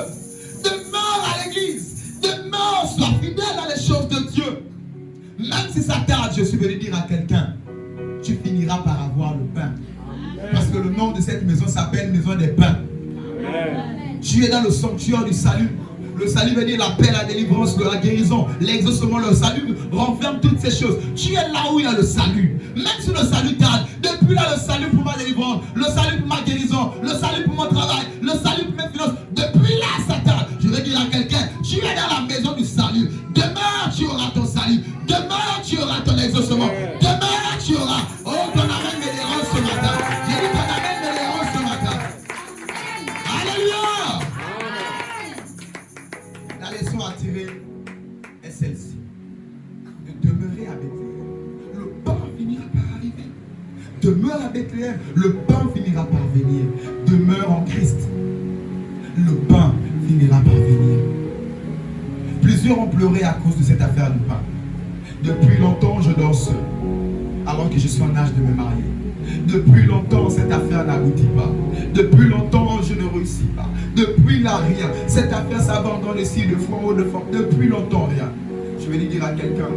demeure à l'église, demeure, sois fidèle à les choses de Dieu. Même si ça tarde, je suis venu dire à quelqu'un, tu finiras par avoir le pain. Parce que le nom de cette maison s'appelle Maison des Pains. Tu es dans le sanctuaire du salut. Le salut veut dire la paix, la délivrance, la guérison, l'exaucement, le salut renferme toutes ces choses. Tu es là où il y a le salut. Même si le salut tarde, depuis là le salut pour ma délivrance, le salut pour ma guérison, le salut pour mon travail, le salut pour mes finances, depuis là ça tarde. Je veux dire à quelqu'un, tu es dans la maison du salut. Demain tu auras ton salut. Demain tu auras ton exaucement. Demain tu auras. Oh, ton amène me dérange ce matin. J'ai dit ton amène me dérange ce matin. Alléluia. La leçon à tirer est celle-ci. De demeurer à Bethléem. Le pain finira par arriver. Demeure à Bethléem. Le pain finira par venir. Demeure en Christ. Le pain finira par venir. Plusieurs ont pleuré à cause de cette affaire du pain. Depuis longtemps, je dors seul, alors que je suis en âge de me marier. Depuis longtemps, cette affaire n'aboutit pas. Depuis longtemps, je ne réussis pas. Depuis là, rien. Cette affaire s'abandonne ici de fois ou de fois. Depuis longtemps, rien. Je vais dire à quelqu'un,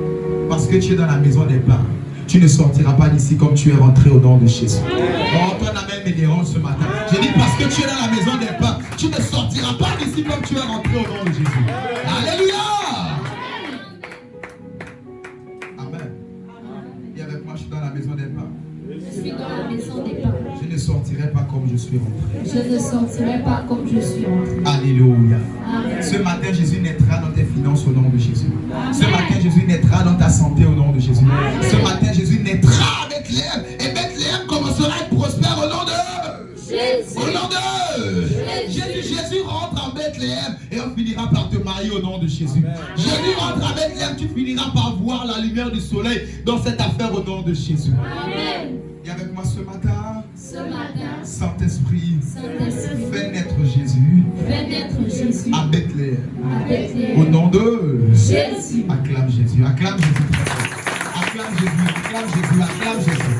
parce que tu es dans la maison des pains, tu ne sortiras pas d'ici comme tu es rentré au nom de Jésus. Oh, ton amen me dérange ce matin. Je dis parce que tu es dans la maison des pains, tu ne sortiras pas d'ici comme tu es rentré au nom de Jésus. Alléluia. Amen. Et avec moi, je suis dans la maison des pains. Je suis dans la maison des pains. Je ne sortirai pas comme je suis rentré. Je ne sortirai pas comme je suis rentré. Alléluia. Amen. Ce matin, Jésus naîtra dans tes finances au nom de Jésus. Ce matin, Jésus naîtra dans ta santé au nom de Jésus. Ce matin, Jésus naîtra à Bethléem. Et Bethléem commencera à être prospère au nom de Jésus. Au nom de Jésus rentre en Bethléem et on finira par te marier au nom de Jésus. Jésus rentre à Bethléem, tu finiras par voir la lumière du soleil dans cette affaire au nom de Jésus. Amen. Et avec moi ce matin, Saint-Esprit, fais naître Jésus à Bethléem. Au nom de Jésus. Acclame Jésus, acclame Jésus très fort. Acclame Jésus, acclame Jésus, acclame Jésus.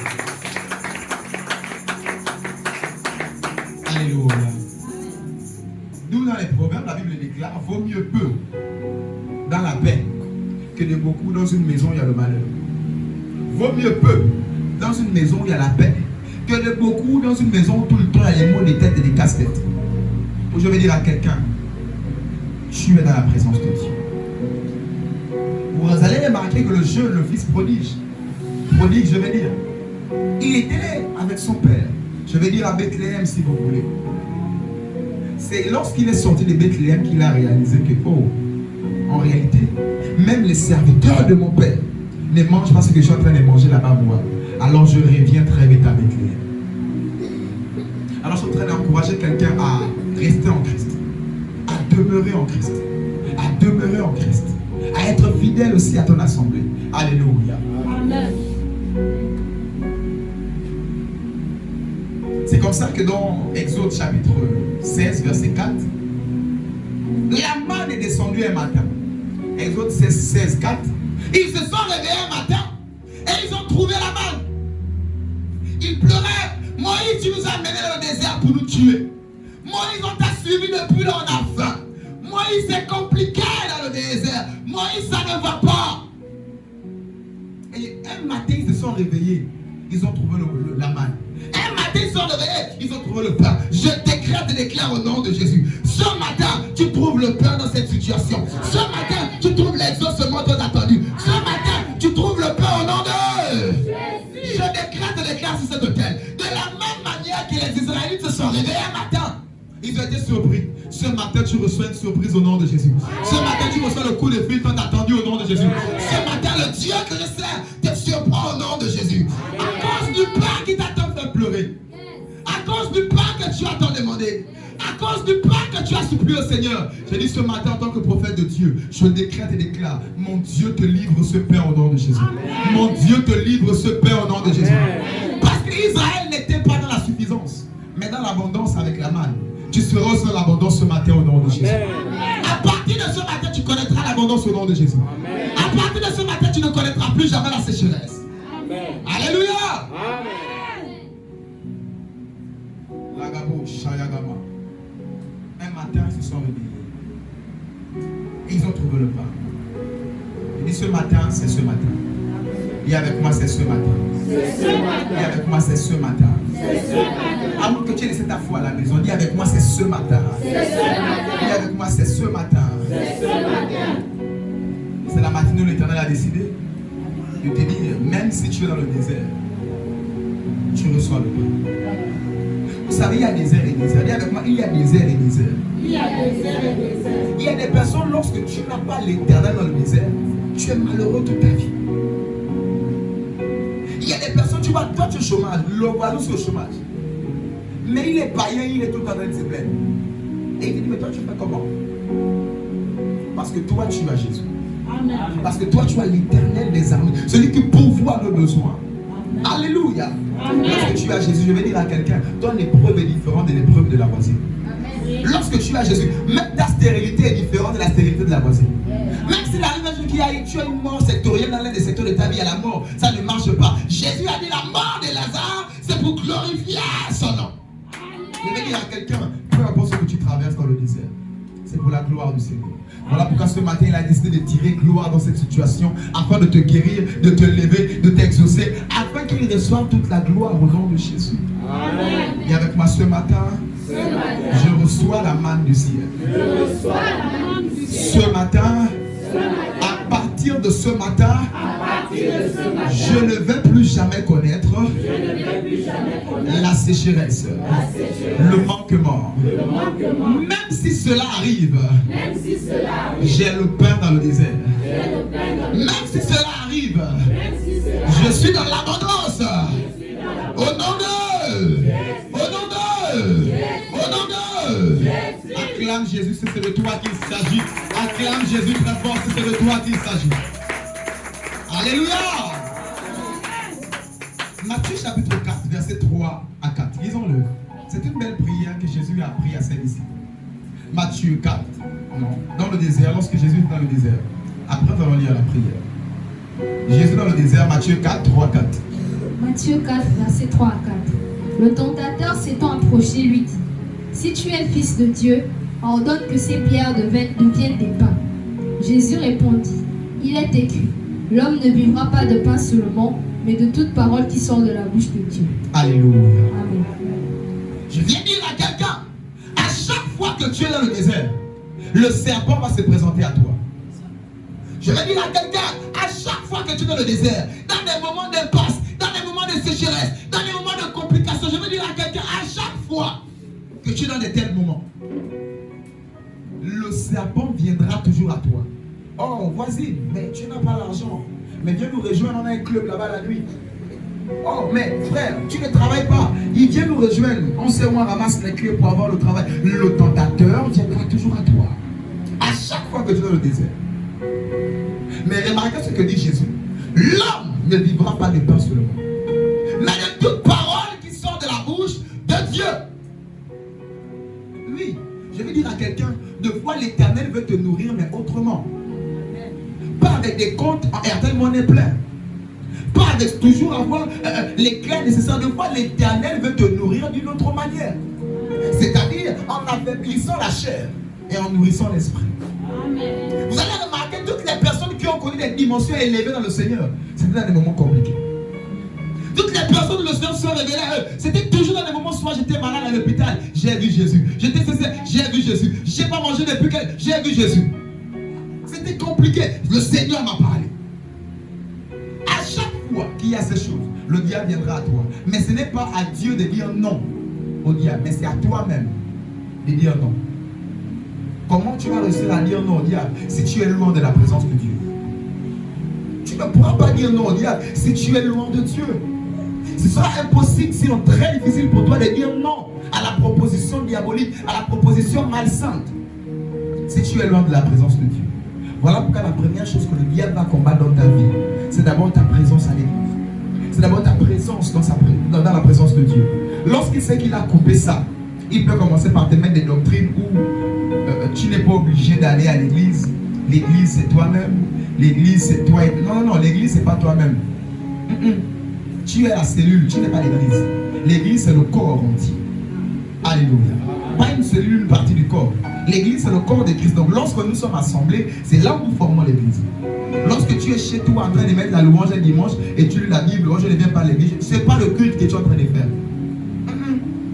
Alléluia. Nous dans les proverbes, la Bible déclare, vaut mieux peu dans la paix que de beaucoup dans une maison où il y a le malheur. Vaut mieux peu dans une maison où il y a la paix que de beaucoup dans une maison où tout le temps il y a des maux de tête et des casse-têtes. Je vais dire à quelqu'un, tu es dans la présence de Dieu. Vous allez remarquer que le jeune, le fils prodigue, je vais dire, il était avec son père. Je vais dire à Bethléem si vous voulez. C'est lorsqu'il est sorti de Bethléem qu'il a réalisé que, oh, en réalité, même les serviteurs de mon père ne mangent pas ce que je suis en train de manger là-bas moi. Alors je reviens très vite à Bethléem. Alors je suis en train d'encourager quelqu'un à rester en Christ, à demeurer en Christ, à demeurer en Christ, à être fidèle aussi à ton assemblée. Alléluia. Amen. C'est comme ça que dans Exode chapitre 16, verset 4, la manne est descendue un matin. Exode 16, 4. Ils se sont réveillés un matin et ils ont trouvé la manne. Ils pleuraient. Moïse, tu nous as menés dans le désert pour nous tuer. Moïse, on t'a suivi depuis là, on a faim. Moïse, c'est compliqué dans le désert. Moïse, ça ne va pas. Et un matin, ils se sont réveillés. Ils ont trouvé la manne. Un matin, ils se sont réveillés. Ils ont trouvé le pain. Je décrète et déclare au nom de Jésus. Ce matin, tu trouves le pain dans cette situation. Ce matin, tu trouves l'exaucement tant attendu. Ce matin, tu trouves le pain au nom de Jésus. Je décrète et déclare sur cet hôtel. De la même manière que les Israélites se sont réveillés un matin. Ils ont été surpris. Ce matin, tu reçois une surprise au nom de Jésus. Ce matin, tu reçois le coup de fil tant attendu au nom de Jésus. Ce matin, le Dieu que je sers te surprend au nom de Jésus. À cause du pain qui t'attend de faire pleurer. À cause du pain que tu as tant demandé. À cause du pain que tu as supplié au Seigneur. Je dis ce matin en tant que prophète de Dieu, je décrète et déclare, mon Dieu te livre ce pain au nom de Jésus. Mon Dieu te livre ce pain au nom de Jésus. Parce qu'Israël n'était pas dans la suffisance, mais dans l'abondance avec la manne. Tu seras aussi dans l'abondance ce matin au nom de Jésus. À partir de ce matin, tu connaîtras l'abondance au nom de Jésus. À partir de ce matin, tu ne connaîtras plus jamais la sécheresse. Alléluia. Lagabo, Shayagama. Un matin, ils se sont réveillés. Et ils ont trouvé le pain. Il dit ce matin, c'est ce matin. Et avec moi, c'est ce matin. Et avec moi, c'est ce matin. Avant que tu aies laissé ta foi à la maison, dis avec moi, c'est ce matin. Et avec moi, c'est ce matin. C'est la matinée où l'Éternel a décidé de te dire, même si tu es dans le désert, tu reçois le pain. Vous savez, il y a désert et désert. Dis avec moi, il y a désert et désert. Il y a désert et désert. Il y a des personnes, lorsque tu n'as pas l'Éternel dans le désert, tu es malheureux toute ta vie. Il y a des personnes, tu vois, toi tu es au chômage, le voisin c'est au chômage. Mais il est païen, il est tout le temps en train de se plaindre. Et il dit, mais toi tu fais comment? Parce que toi tu as Jésus. Amen. Parce que toi tu as l'Éternel des armées, celui qui pourvoit nos besoins. Alléluia. Amen. Lorsque tu as Jésus, je vais dire à quelqu'un, ton épreuve est différente de l'épreuve de la voisine. Lorsque tu as Jésus, même ta stérilité est différente de la stérilité de la voisine. Même s'il arrive un jour qu'il y a tu as une mort sectorielle dans l'un des secteurs de ta vie, à la mort, ça ne marche pas. Jésus a dit la mort de Lazare, c'est pour glorifier son nom. Je vais dire à quelqu'un, peu importe ce que tu traverses dans le désert, c'est pour la gloire du Seigneur. Voilà pourquoi ce matin, il a décidé de tirer gloire dans cette situation, afin de te guérir, de te lever, de t'exaucer, afin qu'il reçoive toute la gloire au nom de Jésus. Amen. Et avec moi ce matin, je reçois la manne du ciel. Ce matin, à partir de ce matin, je ne vais plus jamais connaître la sécheresse, le manquement. Même si cela arrive, j'ai le pain dans le désert. Même si cela arrive, je suis dans l'abondance. Au nom de, au nom de, au nom de. Acclame Jésus si c'est de toi qu'il s'agit. Acclame Jésus très fort si c'est de toi qu'il s'agit. Alléluia. Matthieu chapitre 4, verset 3 à 4. Lisons-le. C'est une belle prière que Jésus a appris à ses disciples. Matthieu 4, non, dans le désert, lorsque Jésus est dans le désert. Après, nous allons lire la prière. Jésus dans le désert, Matthieu 4, 3 à 4. Matthieu 4, verset 3 à 4. Le tentateur s'étant approché lui dit, si tu es fils de Dieu, ordonne que ces pierres deviennent des pains. Jésus répondit, il est écrit, l'homme ne vivra pas de pain seulement, mais de toute parole qui sort de la bouche de Dieu. Alléluia. Amen. Je viens dire à quelqu'un, à chaque fois que tu es dans le désert, le serpent va se présenter à toi. Je vais dire à quelqu'un, à chaque fois que tu es dans le désert, dans des moments d'impasse, dans des moments de sécheresse, dans des moments de complications, je vais dire à quelqu'un, à chaque fois que tu es dans de tels moments, le serpent viendra toujours à toi. Oh, voisine, mais tu n'as pas l'argent. Mais viens nous rejoindre, on a un club là-bas la nuit. Oh, mais frère, tu ne travailles pas. Il vient nous rejoindre. On sait où on ramasse les clés pour avoir le travail. Le tentateur viendra toujours à toi. À chaque fois que tu es dans le désert. Mais remarquez ce que dit Jésus. L'homme ne vivra pas de pain seulement, mais de toute parole qui sort de la bouche de Dieu. Oui, je vais dire à quelqu'un, de fois l'Éternel veut te nourrir, mais autrement. Pas avec des comptes en Airtel Money plein. Pas avec toujours avoir les clés nécessaires. De fois l'Éternel veut te nourrir d'une autre manière. C'est-à-dire en affaiblissant la chair et en nourrissant l'esprit. Vous allez remarquer toutes les personnes qui ont connu des dimensions élevées dans le Seigneur, c'était dans des moments compliqués. Toutes les personnes où le Seigneur se révélait à eux, c'était toujours dans des moments, soit j'étais malade à l'hôpital, j'ai vu Jésus. J'étais cessé, j'ai vu Jésus. J'ai pas mangé depuis que j'ai vu Jésus. C'était compliqué. Le Seigneur m'a parlé. À chaque fois qu'il y a ces choses, le diable viendra à toi. Mais ce n'est pas à Dieu de dire non au diable, mais c'est à toi-même de dire non. Comment tu vas réussir à dire non au diable si tu es loin de la présence de Dieu? Tu ne pourras pas dire non au diable si tu es loin de Dieu. Ce sera impossible, sinon très difficile pour toi de dire non à la proposition diabolique, à la proposition malsainte, si tu es loin de la présence de Dieu. Voilà pourquoi la première chose que le diable va combattre dans ta vie, c'est d'abord ta présence à l'église. C'est d'abord ta présence dans la présence de Dieu. Lorsqu'il sait qu'il a coupé ça, il peut commencer par te mettre des doctrines où tu n'es pas obligé d'aller à l'église. L'église c'est toi-même. L'église c'est toi. Non, l'église c'est pas toi-même. Tu es la cellule, tu n'es pas l'église. L'église c'est le corps entier. Alléluia. Pas une cellule, une partie du corps. L'église c'est le corps de Christ. Donc lorsque nous sommes assemblés, c'est là où nous formons l'église. Lorsque tu es chez toi en train de mettre la louange un dimanche et tu lis la Bible, je ne viens pas à l'église, ce n'est pas le culte que tu es en train de faire.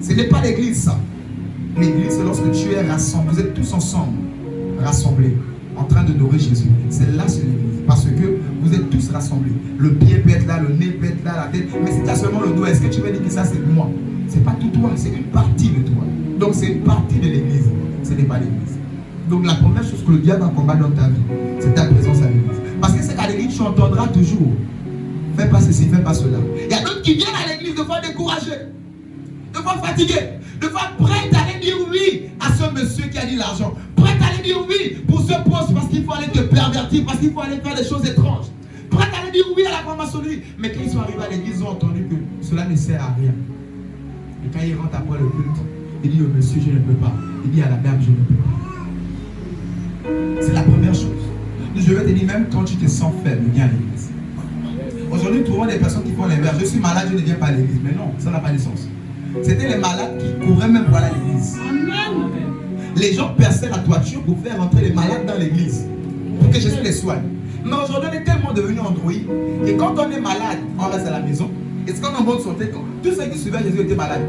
Ce n'est pas l'église ça. L'église c'est lorsque tu es rassemblé, vous êtes tous ensemble, rassemblés, en train de nourrir Jésus. C'est là c'est l'église. Parce que vous êtes tous rassemblés. Le pied peut être là, le nez peut être là, la tête, mais c'est seulement le doigt. Est-ce que tu veux dire que ça c'est moi? C'est pas tout toi, c'est une partie de toi. Donc c'est une partie de l'église. Ce n'est pas l'église. Donc la première chose que le diable va combattre dans ta vie, c'est ta présence à l'église. Parce que c'est qu'à l'église, tu entendras toujours. Fais pas ceci, fais pas cela. Il y a d'autres qui viennent à l'église de fois découragés, de fois fatigués, de fois prêts à aller dire oui à ce monsieur qui a dit l'argent. Prêts à aller dire oui pour ce poste parce qu'il faut aller te pervertir, parce qu'il faut aller faire des choses étranges. Prêts à aller dire oui à la franc-maçonnerie. Mais quand ils sont arrivés à l'église, ils ont entendu que cela ne sert à rien. Et quand ils rentrent après le culte, il dit au monsieur, je ne peux pas. Il dit à la dame, je ne peux pas. C'est la première chose. Je vais te dire, même quand tu te sens faible, viens à l'église. Aujourd'hui, nous trouvons des personnes qui font l'inverse. Je suis malade, je ne viens pas à l'église. Mais non, ça n'a pas de sens. C'était les malades qui couraient même pour aller à l'église. Les gens perçaient la toiture pour faire entrer les malades dans l'église, pour que Jésus les soigne. Mais aujourd'hui, on est tellement devenu androïde. Et quand on est malade, on reste à la maison. Est-ce qu'on est en bonne santé? Tous ceux qui suivaient Jésus étaient malades.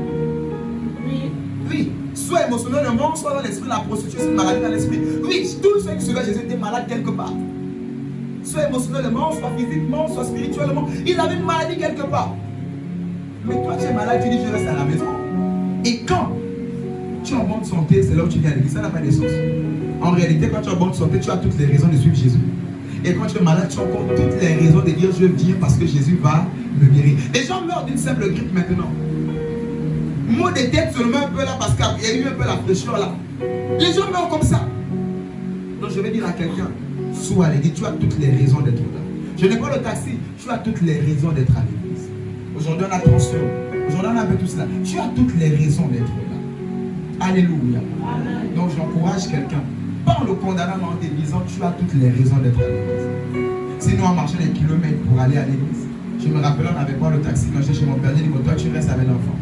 Oui. Soit émotionnellement, soit dans l'esprit, la prostitution, c'est une maladie dans l'esprit. Oui, tous ceux qui suivaient Jésus étaient malades quelque part. Soit émotionnellement, soit physiquement, soit spirituellement. Ils avaient une maladie quelque part. Mais toi, tu es malade, tu dis je reste à la maison. Et quand tu es en bonne santé, c'est là où tu viens à l'église. Ça n'a pas de sens. En réalité, quand tu es en bonne santé, tu as toutes les raisons de suivre Jésus. Et quand tu es malade, tu as encore toutes les raisons de dire je viens parce que Jésus va me guérir. Les gens meurent d'une simple grippe maintenant. Maux de tête seulement un peu là parce qu'il y a eu un peu la fraîcheur là. Les gens meurent comme ça. Donc je vais dire à quelqu'un, sois à l'église, tu as toutes les raisons d'être là. Je n'ai pas le taxi, tu as toutes les raisons d'être à l'église. Aujourd'hui on a transfert, aujourd'hui on a un peu tout cela. Tu as toutes les raisons d'être là. Alléluia. Amen. Donc j'encourage quelqu'un, pas en le condamnant mais en te disant tu as toutes les raisons d'être à l'église. Sinon on marchait des kilomètres pour aller à l'église. Je me rappelle, on n'avait pas le taxi quand j'étais chez mon père. Il dit, toi tu restes avec l'enfant.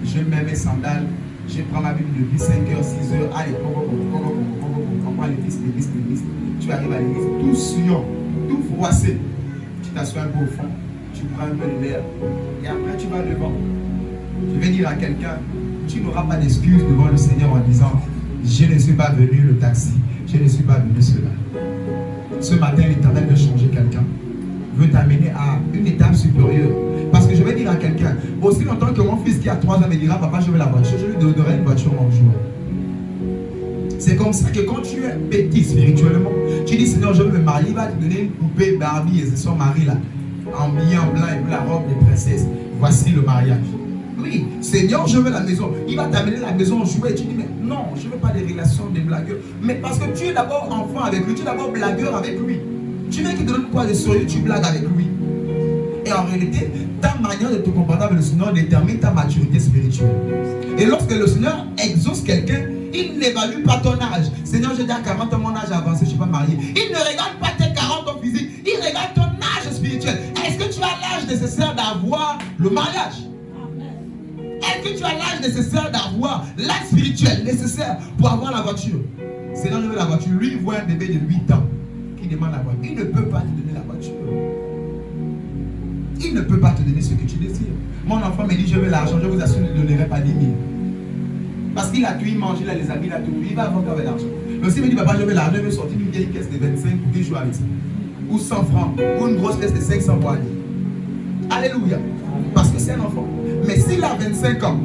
Je mets mes sandales, je prends ma Bible depuis 5h, 6h, allez, on prend l'église. Tu arrives à l'église, tout suant, tout froissé. Tu t'assois un peu au fond, tu prends un peu de l'air, et après tu vas devant. Je vais dire à quelqu'un, tu n'auras pas d'excuse devant le Seigneur en disant, je ne suis pas venu le taxi, je ne suis pas venu cela. Ce matin, l'Éternel veut changer quelqu'un, veut t'amener à une étape supérieure. Parce que je vais dire à quelqu'un, aussi longtemps que mon fils qui a 3 ans me dira, papa, je veux la voiture, je lui donnerai une voiture un jour. C'est comme ça que quand tu es petit spirituellement, tu dis, Seigneur, je veux me marier, il va te donner une poupée Barbie et c'est son mari là, habillé en blanc et puis la robe des princesses. Voici le mariage. Oui, Seigneur, je veux la maison. Il va t'amener la maison en jouet. Tu dis, mais non, je ne veux pas des relations, des blagueurs. Mais parce que tu es d'abord enfant avec lui, tu es d'abord blagueur avec lui. Tu veux qu'il te donne quoi de sérieux, tu blagues avec lui. Et en réalité, ta manière de te comporter avec le Seigneur détermine ta maturité spirituelle. Et lorsque le Seigneur exauce quelqu'un, il n'évalue pas ton âge. Seigneur, j'ai dit à 40 ans, mon âge avancé, je ne suis pas marié. Il ne regarde pas tes 40 ans physiques, il regarde ton âge spirituel. Est-ce que tu as l'âge nécessaire d'avoir le mariage? Est-ce que tu as l'âge nécessaire d'avoir l'âge spirituel nécessaire pour avoir la voiture? Seigneur, je veux la voiture. Lui, il voit un bébé de 8 ans qui demande la voiture. Il ne peut pas te donner la voiture. Il ne peut pas te donner ce que tu désires. Mon enfant me dit, je veux l'argent, je vous assure, je ne donnerai pas 10 000. Parce qu'il a tout, il mange, il a les amis, il a tout, il va avoir avec l'argent. Mais aussi, il me dit, papa, je veux l'argent, je veux sortir une vieille caisse de 25 pour qu'il joue avec ça. Ou 100 francs, ou une grosse caisse de 500 pour aller. Alléluia. Parce que c'est un enfant. Mais s'il a 25 ans,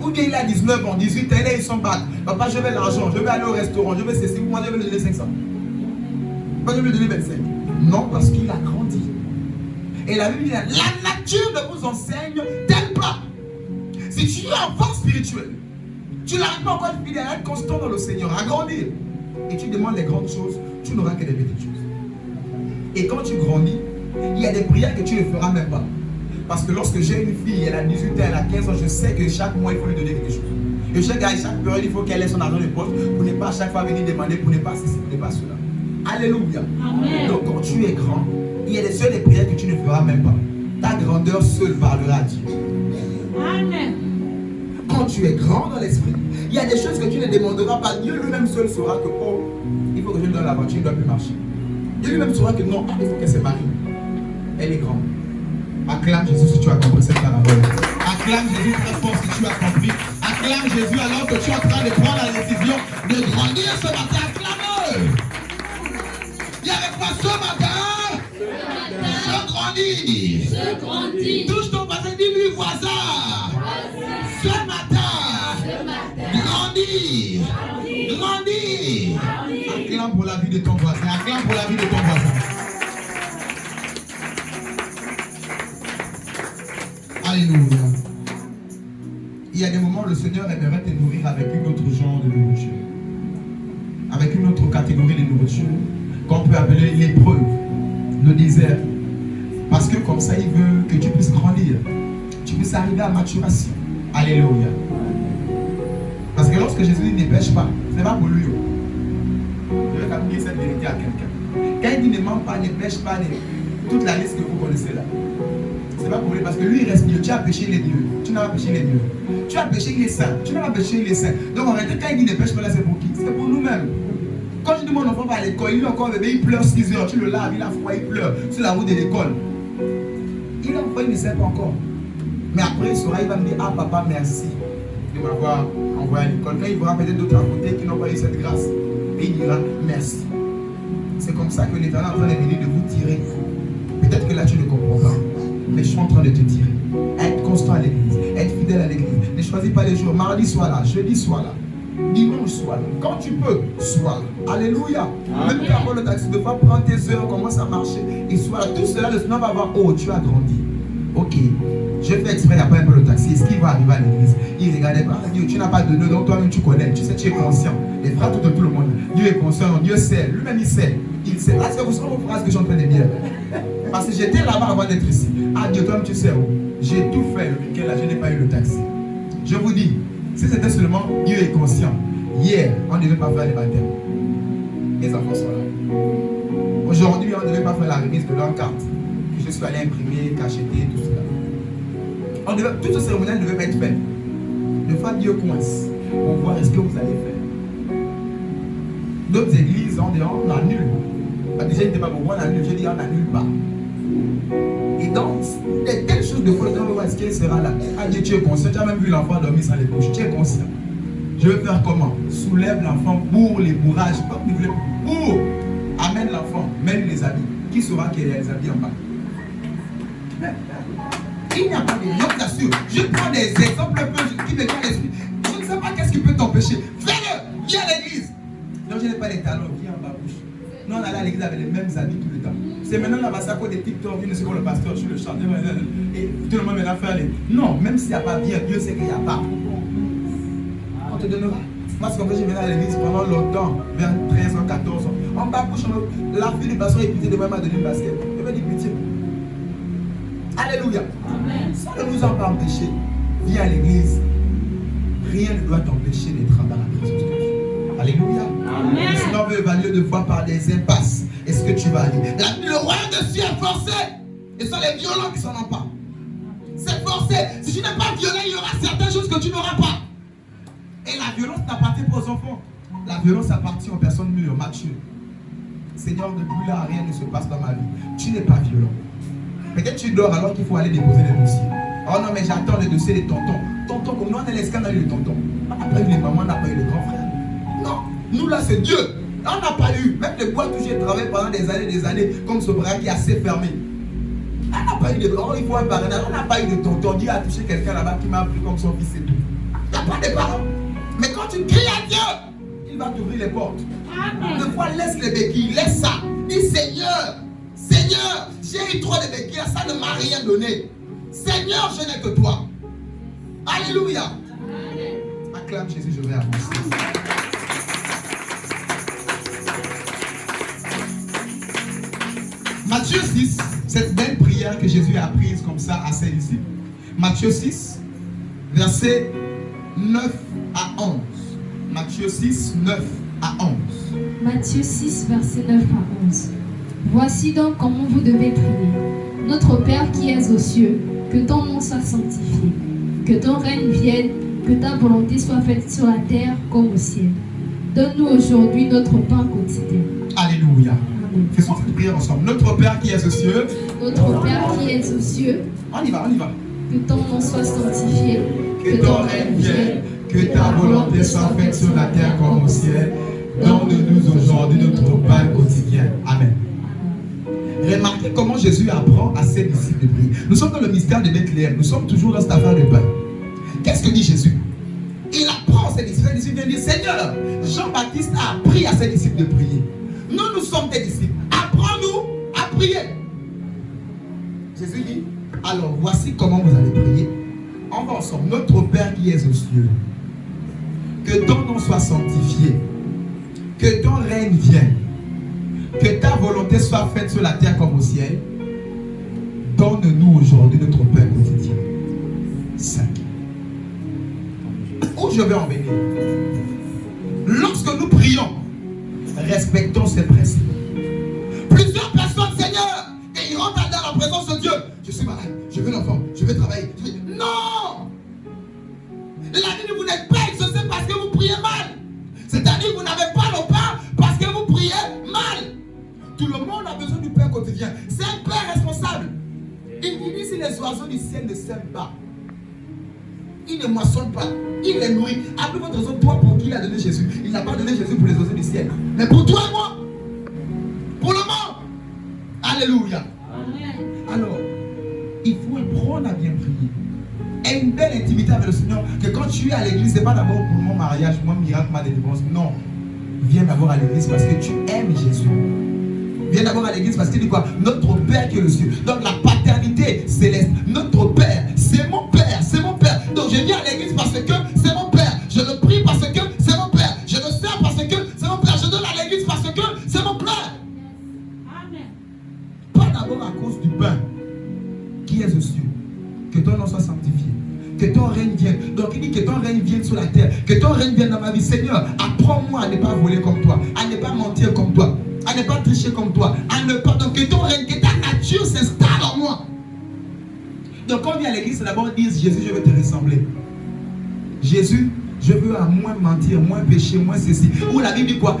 ou bien il a 19 ans, 18 ans, il s'en bat. Papa, je veux l'argent, je veux aller au restaurant, je veux ceci, moi je veux lui donner 500. Moi je veux lui donner 25. Non, parce qu'il a grandi. Et la Bible dit, la nature ne vous enseigne tel pas. Si tu es enfant spirituel, tu n'arrives pas encore à être constant dans le Seigneur, à grandir. Et tu demandes les grandes choses, tu n'auras que des petites choses. Et quand tu grandis, il y a des prières que tu ne feras même pas. Parce que lorsque j'ai une fille, elle a 18 ans, elle a 15 ans, je sais que chaque mois, il faut lui donner quelque chose. Et chaque période, il faut qu'elle ait son argent de poche pour ne pas à chaque fois venir demander, pour ne pas ceci, pour ne pas cela. Alléluia. Amen. Donc quand tu es grand, il y a des seules prières que tu ne feras même pas. Ta grandeur seule parlera à Dieu. Amen. Quand tu es grand dans l'esprit, il y a des choses que tu ne demanderas pas. Dieu lui-même seul saura que, oh, il faut que je lui donne la voiture, il ne doit plus marcher. Dieu lui-même saura que non, il faut qu'elle se marie. Elle est grande. Acclame Jésus si tu as compris cette parabole. Acclame Jésus très fort si tu as compris. Acclame Jésus alors que tu es en train de prendre la décision de grandir ce matin. Acclame-le. Il y avait quoi ce matin? Je grandis. Je grandis. Touche ton voisin, dis-lui voisin. Ce matin. Grandis. Grandis. Acclame pour la vie de ton voisin. Acclame pour la vie de ton voisin. Alléluia. Il y a des moments où le Seigneur aimerait te nourrir avec une autre genre de nourriture. Avec une autre catégorie de nourriture qu'on peut appeler l'épreuve, le désert. Parce que comme ça, il veut que tu puisses grandir. Tu puisses arriver à maturation. Alléluia. Parce que lorsque Jésus dit ne pêche pas, ce n'est pas pour lui. Je vais appliquer cette vérité à quelqu'un. Quand il dit ne ment pas, ne pêche pas, toute la liste que vous connaissez là. c'est pas pour lui parce que lui il reste Dieu. Tu as péché, il est Dieu. Tu n'as pas péché, il est Dieu. Tu as péché, il est saint. Tu n'as pas péché, il est saint. Donc en réalité, quand il dit ne pêche pas là, c'est pour qui? C'est pour nous-mêmes. Quand je dis mon enfant va à l'école, il est encore bébé, il pleure 6 heures. Tu le laves, il a froid, il pleure sur la route de l'école. Il est enfant, il ne sait pas encore. Mais après, il saura, il va me dire, ah papa, merci de m'avoir envoyé à l'école. Quand il verra peut-être d'autres à côté qui n'ont pas eu cette grâce, et il dira merci. C'est comme ça que l'Éternel est en train de venir de vous tirer. Peut-être que là tu ne comprends pas, mais je suis en train de te tirer. Être constant à l'église, être fidèle à l'église. Ne choisis pas les jours. Mardi sois là, jeudi sois là, dimanche sois là. Quand tu peux, sois là. Alléluia. Même quand le taxi, de pas prendre tes heures, commence à marcher et sois là. Tout cela, le Seigneur va voir, oh, tu as grandi. Ok, je fais exprès d'après un peu le taxi. Est-ce qu'il va arriver à l'église? Il regardait pas, Dieu, tu n'as pas de nœud, donc toi-même tu connais, tu sais, tu es conscient. Les frères, tout le monde. Dieu est conscient, Dieu sait, lui-même il sait. Il sait. Est-ce que vous savez vos phrases que je suis en train de dire? Parce que j'étais là-bas avant d'être ici. Ah Dieu, toi-même tu sais où? J'ai tout fait le week-end là, je n'ai pas eu le taxi. Je vous dis, si c'était seulement Dieu est conscient, hier, on ne devait pas faire les baptêmes. Les enfants sont là. Aujourd'hui, on ne devait pas faire la remise de leur carte. Je suis allé imprimer, cacheter, tout cela. Tout ce cérémonial ne devait pas être fait. Des fois, Dieu coince pour voir est-ce que vous allez faire. D'autres églises, on annule. Déjà, il n'était pas bon, on annule. Je dis, on n'annule pas. Et donc, il y a telle chose de fois, est-ce qu'elle sera là? Ah Dieu, tu es conscient. Tu as même vu l'enfant dormir sans les couches. Tu es conscient. Je vais faire comment? Soulève l'enfant pour les bourrages. Comme vous voulez. Pour. Amène l'enfant. Mène les habits. Qui saura qu'il y a les habits en bas? Il n'y a pas de gens, bien sûr. Je prends des exemples un peu qui me viennent à l'esprit. Je ne sais pas qu'est-ce qui peut t'empêcher. Fais-le. Viens à l'église. Non, je n'ai pas les talons. Viens en bas bouche. Nous, on allait à l'église avec les mêmes habits tout le temps. C'est maintenant la massacre des TikTok, il ne sait pas le pasteur sur le chant. Et tout le monde maintenant faire les. Non, même s'il n'y a pas bien, Dieu sait qu'il n'y a pas. On te donnera. Moi, c'est comme ça que je venais à l'église pendant longtemps, vers 13 ans, 14 ans. En bas bouche, la fille du pasteur est pitié de moi m'a donné une basket. Je vais dire pitié. Alléluia. Amen. Ça ne nous a pas empêché. Viens à l'église. Rien ne doit t'empêcher d'être dans la présence de Dieu. Alléluia. Amen. Le Seigneur veut évaluer de fois par des impasses. Est-ce que tu vas aller? Le royaume de Dieu est forcé. Et ce sont les violents qui s'en emparent. C'est forcé. Si tu n'es pas violent, il y aura certaines choses que tu n'auras pas. Et la violence n'appartient pas aux enfants. La violence appartient aux personnes mûres, matures. Seigneur, depuis là, rien ne se passe dans ma vie. Tu n'es pas violent. Peut-être tu dors alors qu'il faut aller déposer les dossiers. Oh non, mais j'attends les dossiers des tontons. Tontons, comme nous, on est les scandales de tontons. On n'a pas eu les mamans, on n'a pas eu les grands frères. Non, nous là, c'est Dieu. On n'a pas eu. Même les boîtes où j'ai travaillé pendant des années, comme ce bras qui est assez fermé. On n'a pas eu de. Oh, il faut un parrainage. On n'a pas eu de tonton. Dieu a touché quelqu'un là-bas qui m'a pris comme son fils et tout. Il n'y a pas de parents. Mais quand tu cries à Dieu, il va t'ouvrir les portes. Des fois, laisse les béquilles, laisse ça. Dis Seigneur, Seigneur, j'ai eu trop de béquilles, ça ne m'a rien donné. Seigneur, je n'ai que toi. Alléluia. Acclame Jésus, je vais avancer. Matthieu 6, cette belle prière que Jésus a apprise comme ça à ses disciples. Matthieu 6, versets 9 à 11. Matthieu 6, 9 à 11. Matthieu 6, versets 9 à 11. Voici donc comment vous devez prier. Notre Père qui es aux cieux, que ton nom soit sanctifié, que ton règne vienne, que ta volonté soit faite sur la terre comme au ciel. Donne-nous aujourd'hui notre pain quotidien. Alléluia. Faisons cette prière ensemble. Notre Père qui es aux cieux. Notre Père qui es aux cieux. On y va, on y va. Que ton nom soit sanctifié. Que ton règne vienne. Que ta volonté soit faite sur la terre comme au ciel. Donne-nous aujourd'hui notre pain quotidien. Amen. Remarquez comment Jésus apprend à ses disciples de prier. Nous sommes dans le mystère de Bethléem. Nous sommes toujours dans cette affaire de pain. Qu'est-ce que dit Jésus? Il apprend à ses disciples. Les disciples viennent dire Seigneur, Jean-Baptiste a appris à ses disciples de prier. Nous sommes tes disciples. Apprends-nous à prier. Jésus dit, alors voici comment vous allez prier. On va ensemble. Notre Père qui es aux cieux, que ton nom soit sanctifié, que ton règne vienne, que ta volonté soit faite sur la terre comme au ciel. Donne-nous aujourd'hui notre pain quotidien. 5. Où je vais en venir? Lorsque nous prions, respectons ces principes. Plusieurs personnes, Seigneur, et ils rentrent dans la présence de Dieu. Je sais suis malade, je veux l'enfant, je veux travailler. Non! La vie, vous n'êtes pas exaucé parce que vous priez mal. C'est-à-dire que vous n'avez pas le pain parce que vous priez mal. Tout le monde a besoin du pain quotidien. C'est un père responsable. Il dit si les oiseaux du ciel ne sèment pas, il ne moissonne pas, il les nourrit. Après votre raison, toi, pour qui il a donné Jésus? Il n'a pas donné Jésus pour les oiseaux du ciel, mais pour toi et moi. Pour le monde. Alléluia. Amen. Alors, il faut apprendre à bien prier. Et une belle intimité avec le Seigneur, que quand tu es à l'église, ce n'est pas d'abord pour mon mariage, mon miracle, ma délivrance. Non. Viens d'abord à l'église parce que tu aimes Jésus. Viens d'abord à l'église parce qu'il dit quoi? Notre Père qui est le ciel. Donc la paternité céleste. Notre Père, c'est mon Père, c'est mon Père. Donc je viens à l'église parce que c'est mon Père. Je le prie parce que c'est mon Père. Je le sers parce que c'est mon Père. Je donne à l'église parce que c'est mon Père. Amen. Pas d'abord à cause du pain qui est aux cieux. Que ton nom soit sanctifié. Que ton règne vienne. Donc il dit que ton règne vienne sur la terre. Que ton règne vienne dans ma vie. Seigneur, apprends-moi à ne pas voler comme toi. À ne pas mentir comme toi. À ne pas tricher comme toi. À ne pas. Donc que ton règne, que ta nature s'installe en moi. Donc quand on vient à l'église, c'est d'abord dire Jésus, je veux te ressembler. Jésus, je veux à moins mentir, moins pécher, moins ceci. Ou la Bible dit quoi?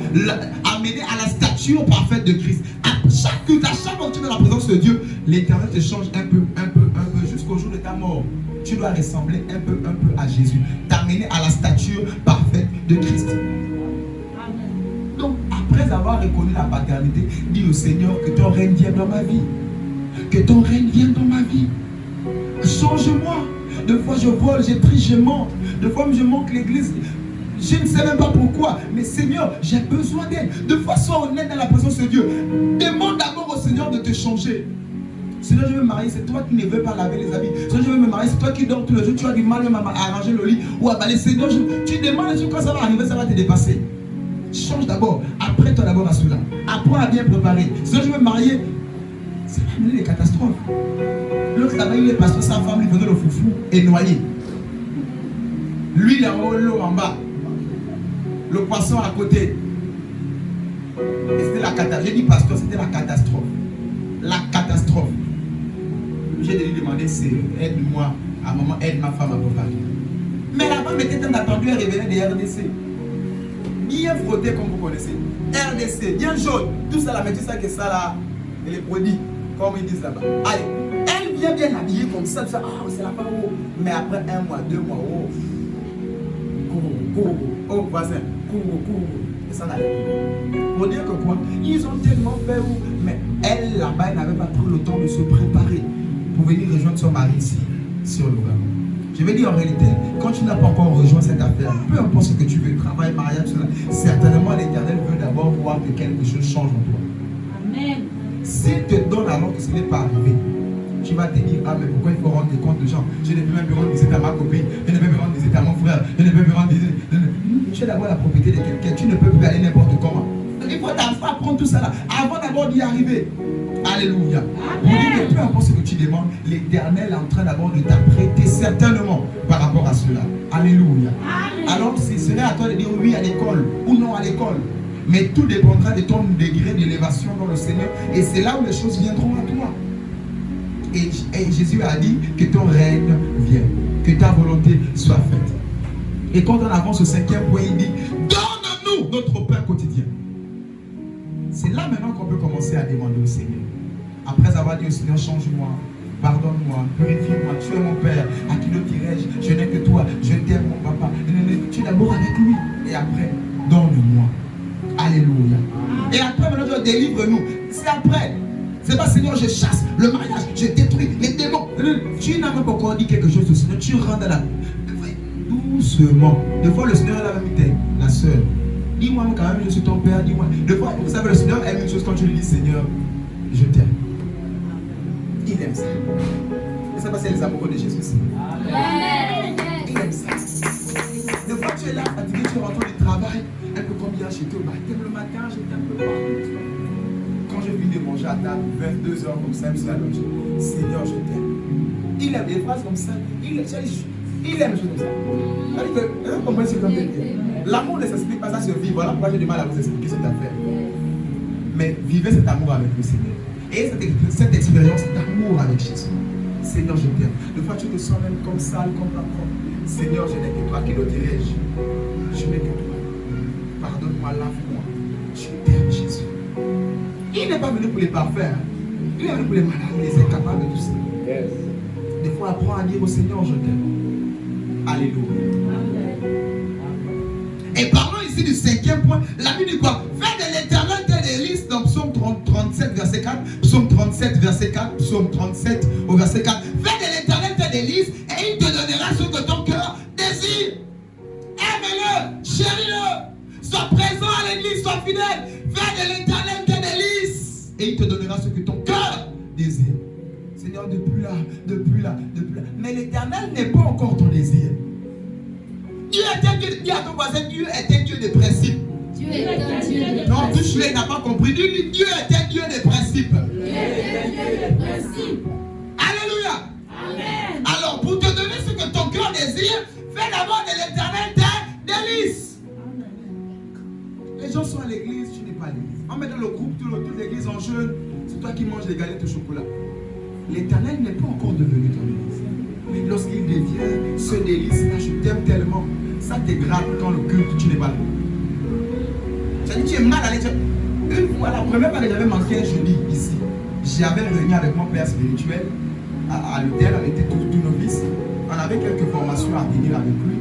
Amener à la stature parfaite de Christ. À chaque culte, à chaque fois que tu es dans la présence de Dieu, l'Éternel te change un peu, jusqu'au jour de ta mort. Tu dois ressembler un peu à Jésus. T'amener à la stature parfaite de Christ. Amen. Donc, après avoir reconnu la paternité, dis au Seigneur que ton règne vienne dans ma vie. Que ton règne vienne dans ma vie. Change-moi. Deux fois je vole, je triche, je mens. Deux fois je manque l'église. Je ne sais même pas pourquoi. Mais Seigneur, j'ai besoin d'aide. Deux fois sois honnête dans la présence de Dieu. Demande d'abord au Seigneur de te changer. Seigneur, je veux me marier, c'est toi qui ne veux pas laver les habits. Seigneur, je veux me marier, c'est toi qui dors tous les jours. Tu as du mal même à arranger le lit ou à balayer. Seigneur, tu demandes quand ça va arriver, ça va te dépasser. Change d'abord. Après, toi d'abord à cela. Apprends à bien préparer. Seigneur, je veux me marier. Ça va amener des catastrophes. L'autre là-bas, il est pasteur, sa femme lui faisait le foufou et noyé. Lui, il est en haut, l'eau en bas. Le poisson à côté. Et c'était la catastrophe. J'ai dit pasteur, c'était la catastrophe. La catastrophe. J'ai de lui demander, c'est aide-moi, à un moment, aide ma femme à préparer. Mais la femme était en attendu, elle revenait des RDC. Bien frotté comme vous connaissez. RDC, bien jaune. Tout ça là, mais tout ça que ça là, et les produits, comme ils disent là-bas. Allez, elle vient bien habillée comme ça, ah, c'est la femme, oh. Mais après 1 mois, 2 mois, oh. Oh, voisin, et ça n'allait plus. Pour dire que quoi, ils ont tellement fait où, mais elle là-bas, elle n'avait pas pris le temps de se préparer pour venir rejoindre son mari ici, sur le bas. Je vais dire en réalité, quand tu n'as pas encore rejoint cette affaire, peu importe ce que tu veux, travail, mariage, cela, certainement l'Éternel veut d'abord voir que quelque chose change en toi. Amen. S'il te donne alors que ce n'est pas arrivé, tu vas te dire, ah mais pourquoi il faut rendre des comptes de gens? Je ne peux même plus rendre visite à ma copine, je ne peux plus rendre visite à mon frère, je ne peux plus rendre visite. Tu es d'abord la propriété de quelqu'un, tu ne peux plus aller n'importe comment. Donc il faut apprendre tout ça là, avant d'abord d'y arriver. Alléluia. Pour dire que peu importe ce que tu demandes, l'Éternel est en train d'abord de t'apprêter certainement par rapport à cela. Alléluia. Amen. Alors ce serait à toi de dire oui à l'école ou non à l'école. Mais tout dépendra de ton degré d'élévation dans le Seigneur. Et c'est là où les choses viendront à toi. Et Jésus a dit que ton règne vienne, que ta volonté soit faite. Et quand on avance au 5e point, il dit, donne-nous notre pain quotidien. C'est là maintenant qu'on peut commencer à demander au Seigneur. Après avoir dit au Seigneur, change-moi, pardonne-moi, purifie-moi, tu es mon Père, à qui le dirais-je? Je n'ai que toi, je t'aime mon papa. Tu es d'abord avec lui. Et après, donne-moi. Alléluia. Et après, maintenant, délivre-nous. C'est après. C'est pas Seigneur, je chasse le mariage, je détruis les démons. Tu n'as même pas encore dit quelque chose au Seigneur. Tu rentres dans la... Doucement. Des fois, le Seigneur a même dit, la soeur, dis-moi quand même, je suis ton père, dis-moi. Des fois, vous savez, le Seigneur aime une chose quand tu lui dis, Seigneur, je t'aime. Il aime ça. Et ça, c'est les amoureux de Jésus aussi. Il aime ça. Des fois, tu es là, fatigué, tu rentres du travail, un peu comme hier chez toi, le matin, j'étais un peu partout. Quand je finis de manger à table, 22h comme ça, je me suis allongé. Seigneur, je t'aime. Il aime des phrases comme ça. Il aime les choses comme ça. C'est comme l'amour ne s'explique pas, ça se vit. Voilà pourquoi j'ai du mal à vous expliquer cette affaire. Mais vivez cet amour avec le Seigneur. Et cette expérience d'amour avec Jésus. Seigneur, je t'aime. Des fois, tu te sens même comme sale, comme pas propre. Seigneur, je n'ai que toi qui le dirige. Je n'ai que toi. Pardonne-moi, lave-moi. Je t'aime, Jésus. Il n'est pas venu pour les parfaits. Hein. Il est venu pour les malades, les incapables de tout ça. Yes. Des fois, apprends à dire au Seigneur, je t'aime. Alléluia. Et parlons ici du cinquième point. La Bible dit quoi? Fais de l'Éternel tes délices dans Psaume 37, verset 4. Psaume 37, verset 4. Psaume 37, au verset 4. Fais de l'Éternel tes délices et il te donnera ce que ton cœur désire. Aime-le, chéris-le. Sois présent à l'église, sois fidèle. Fais de l'Éternel tes délices et il te donnera ce que ton cœur désire. Seigneur, depuis là. Mais l'Éternel n'est pas encore ton désir. Dieu est un Dieu, dis à ton voisin, Dieu est un Dieu de principe. Dieu est un Dieu de principe. Non, touche-le, il n'a pas compris. Dis, Dieu est un Dieu de principe. Dieu est un Dieu de principe. Alléluia. Amen. Alors, pour te donner ce que ton cœur désire, fais d'abord de l'Éternel tes délices. Les gens sont à l'église, tu n'es pas à l'église. On met dans le groupe, toute l'église en jeûne, c'est toi qui manges les galettes au chocolat. L'Éternel n'est pas encore devenu ton délice. Mais lorsqu'il devient ce délice-là, je t'aime tellement, ça te gratte quand le culte, tu n'es pas là. Ça dit, tu es mal à l'aise. Une fois, la première fois que j'avais manqué un jeudi ici, j'avais réuni avec mon père spirituel à l'hôtel, on était tous novices. On avait quelques formations à tenir avec lui.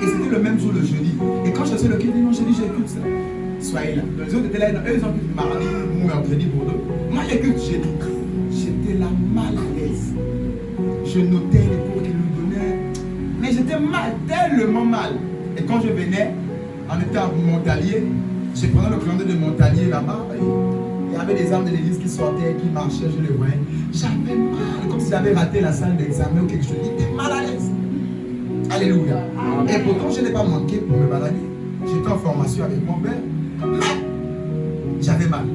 Et c'était le même jour, le jeudi. Et quand je suis le culte, non, j'ai dit, j'écoute ça. Soyez là. Donc, les autres étaient là, eux, ils ont culte mardi ou mercredi pour deux. Moi, j'écoute jeudi. J'étais là mal à l'aise. Je notais les cours qu'il nous donnait. Mais j'étais mal, tellement mal. Et quand je venais, on était à Montalier. Je prenais le calendrier de Montalier là-bas. Il y avait des armes de l'église qui sortaient, qui marchaient, je les voyais. J'avais mal, comme si j'avais raté la salle d'examen ou quelque chose. J'étais mal à l'aise. Alléluia. Et pourtant, je n'ai pas manqué pour me balader. J'étais en formation avec mon père. Mais j'avais mal.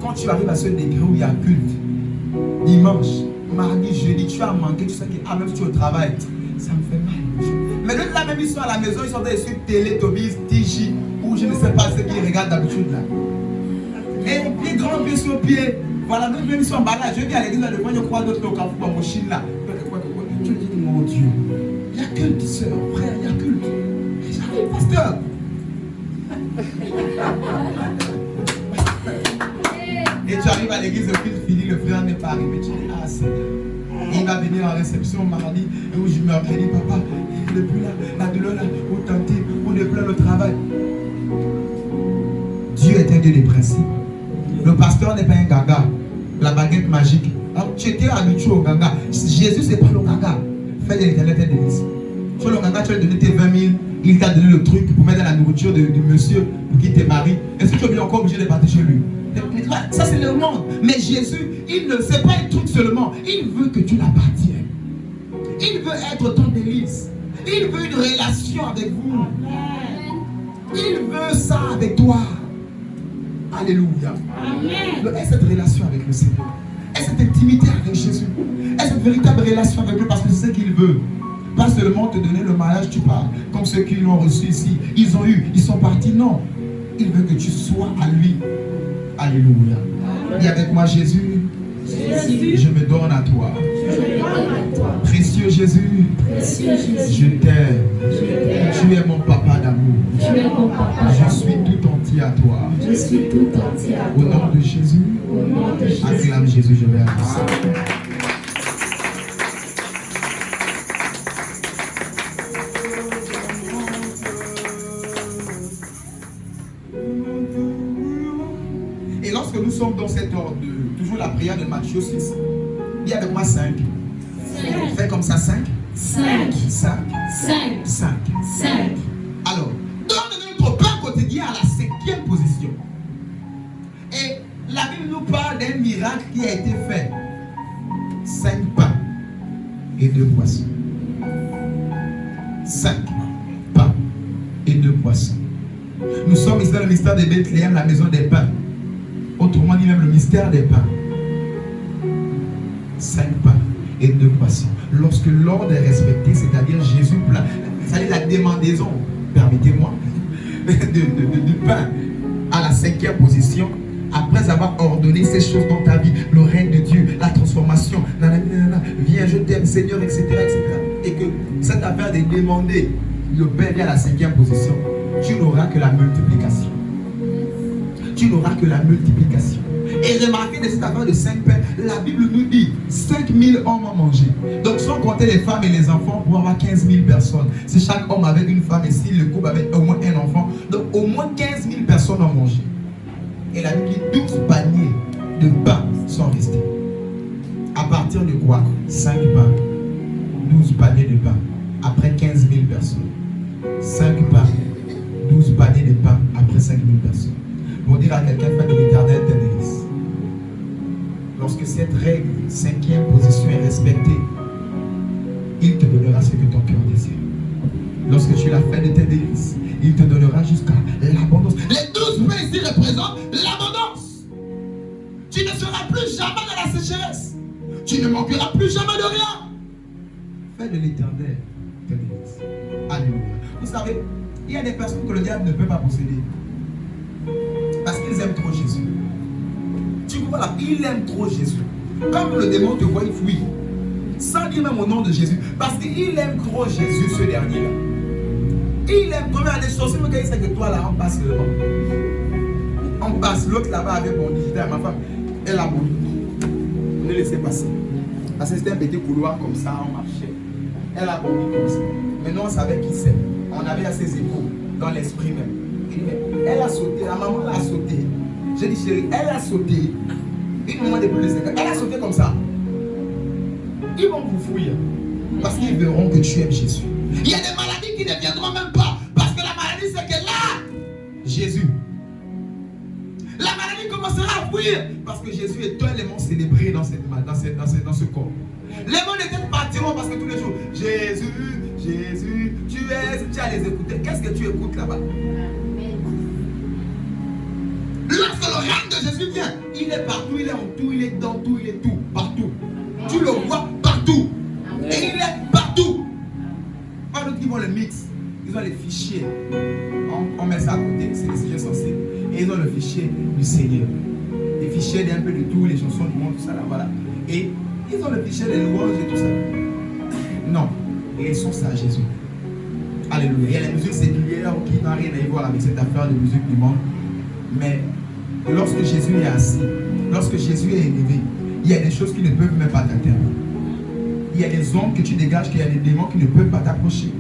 Quand tu arrives à ce degré où il y a culte, dimanche, mardi, jeudi, tu as manqué, tu sais que même si tu es au travail, ça me fait mal. Mais d'autres là, même ils sont à la maison, ils sont dans les suites télé, Tobis, TJ, ou je ne sais pas ce qu'ils regardent d'habitude là. Et puis grands pieds sur pied. Voilà, même ils sont en balade. Je dis à l'église là, devant, je crois d'autres au Carrefour, dans mon Chine là. Tu me dis, mon Dieu, il y a culte, sœur, frère, il y a culte. J'arrive, pasteur. Et tu arrives à l'église, le culte fini, le frère n'est pas arrivé. Tu dis, ah Seigneur. Il va venir en réception mardi, et où je me dis, papa, il n'est plus là, la douleur là, où tenter, où ne plus le travail. Dieu est un Dieu des principes. Le pasteur n'est pas un gaga, la baguette magique. Alors, tu étais habitué au gaga. Jésus, c'est pas le gaga. Fais de l'Éternel tes délices. Sur le gaga, tu as donné tes 20 000, il t'a donné le truc pour mettre dans la nourriture du monsieur pour qu'il te marie. Est-ce que tu es bien encore obligé de partir chez lui? Ça, c'est le monde. Mais Jésus, il ne sait pas un truc seulement. Il veut que tu l'appartiennes. Il veut être ton délice. Il veut une relation avec vous. Il veut ça avec toi. Alléluia. Amen. Est cette relation avec le Seigneur? Est cette intimité avec Jésus? Est cette véritable relation avec lui? Parce que c'est ce qu'il veut. Pas seulement te donner le mariage, tu parles. Comme ceux qui l'ont reçu ici. Ils ont eu, ils sont partis. Non. Il veut que tu sois à lui. Alléluia. Dis avec moi, Jésus. Jésus, je me donne à toi. Précieux Jésus, je t'aime. Tu es mon papa d'amour. Je suis tout entier à toi. Au nom de Jésus, acclame Jésus, je vais avancer. Et lorsque nous sommes dans cet ordre, toujours la prière de Matthieu 6, dis avec moi 5. Fais comme ça 5. 5. Alors, donne notre pain quotidien à la 5e position. Et la Bible nous parle d'un miracle qui a été fait. 5 pains et 2 poissons. 5 pains et 2 poissons. Nous sommes ici dans le mystère de Bethléem, la maison des pains. Autrement dit même le mystère des pains. 5 pains et 2 poissons. Lorsque l'ordre est respecté, c'est-à-dire Jésus, c'est-à-dire la demandaison, permettez-moi, du pain à la 5e position, après avoir ordonné ces choses dans ta vie, le règne de Dieu, la transformation. transformation. Viens, je t'aime, Seigneur, etc., etc. Et que cette affaire de demander le Père vient à la 5e position, tu n'auras que la multiplication. Tu n'auras que la multiplication. Et remarquez de cette affaire de 5 pains, la Bible nous dit 5000 hommes ont mangé. Donc sans compter les femmes et les enfants, pour avoir 15 000 personnes. Si chaque homme avait une femme et si le couple avait au moins un enfant, donc au moins 15 000 personnes ont mangé. Et la Bible dit 12 paniers de pain sont restés. À partir de quoi? 5 pains, 12 paniers de pain. Après 15 000 personnes. 5 pains, 12 paniers de pain après 5 000 personnes. Pour dire à quelqu'un, fais de l'Éternel tes délices. Lorsque cette règle, 5e position est respectée, il te donnera ce que ton cœur désire. Lorsque tu l'as fait de tes délices, il te donnera jusqu'à l'abondance. Les 12 pains ici représentent l'abondance. Tu ne seras plus jamais dans la sécheresse. Tu ne manqueras plus jamais de rien. Fais de l'Éternel tes délices. Alléluia. Vous savez, il y a des personnes que le diable ne peut pas posséder. Parce qu'ils aiment trop Jésus. Tu vois là, il aime trop Jésus. Comme le démon te voit, il fuit. Sans dire même au nom de Jésus. Parce qu'il aime trop Jésus, ce dernier-là. Il aime trop. Les sorciers me disent que toi là, on passe le vent. On passe l'autre là-bas avec mon digital, ma femme. Elle a bon. On les laissait passer. Parce que c'était un petit couloir comme ça, on marchait. Elle a bondi comme ça. Maintenant, on savait qui c'est. On avait ses échos dans l'esprit même. Elle a sauté, la maman a sauté. J'ai dit chérie, elle a sauté. Une maman de plus de 5 ans, elle a sauté comme ça. Ils vont vous fouiller. Parce qu'ils verront que tu aimes Jésus. Il y a des maladies qui ne viendront même pas. Parce que la maladie c'est que là, Jésus. La maladie commencera à fuir. Parce que Jésus est un élément célébré dans ce corps. Les mots de tête partiront parce que tous les jours, Jésus, Jésus, tu as les écouter. Qu'est-ce que tu écoutes là-bas? Lorsque le règne de Jésus vient, il est partout, il est en tout, il est dans tout, il est tout, partout. Tu le vois partout. Et il est partout. Pas d'autres qui vont le mix. Ils ont les fichiers. On met ça à côté, c'est les fichiers censés. Et ils ont le fichier du Seigneur. Les fichiers d'un peu de tout, les chansons du monde, tout ça là, voilà. Et ils ont le fichier des louanges et tout ça. Non. Et ils sont ça à Jésus. Alléluia. Il y a les musiques séculières qui n'ont rien à voir avec cette affaire de musique du monde. Mais lorsque Jésus est assis, lorsque Jésus est élevé, il y a des choses qui ne peuvent même pas t'atteindre. Il y a des ondes que tu dégages, qu'il y a des démons qui ne peuvent pas t'approcher.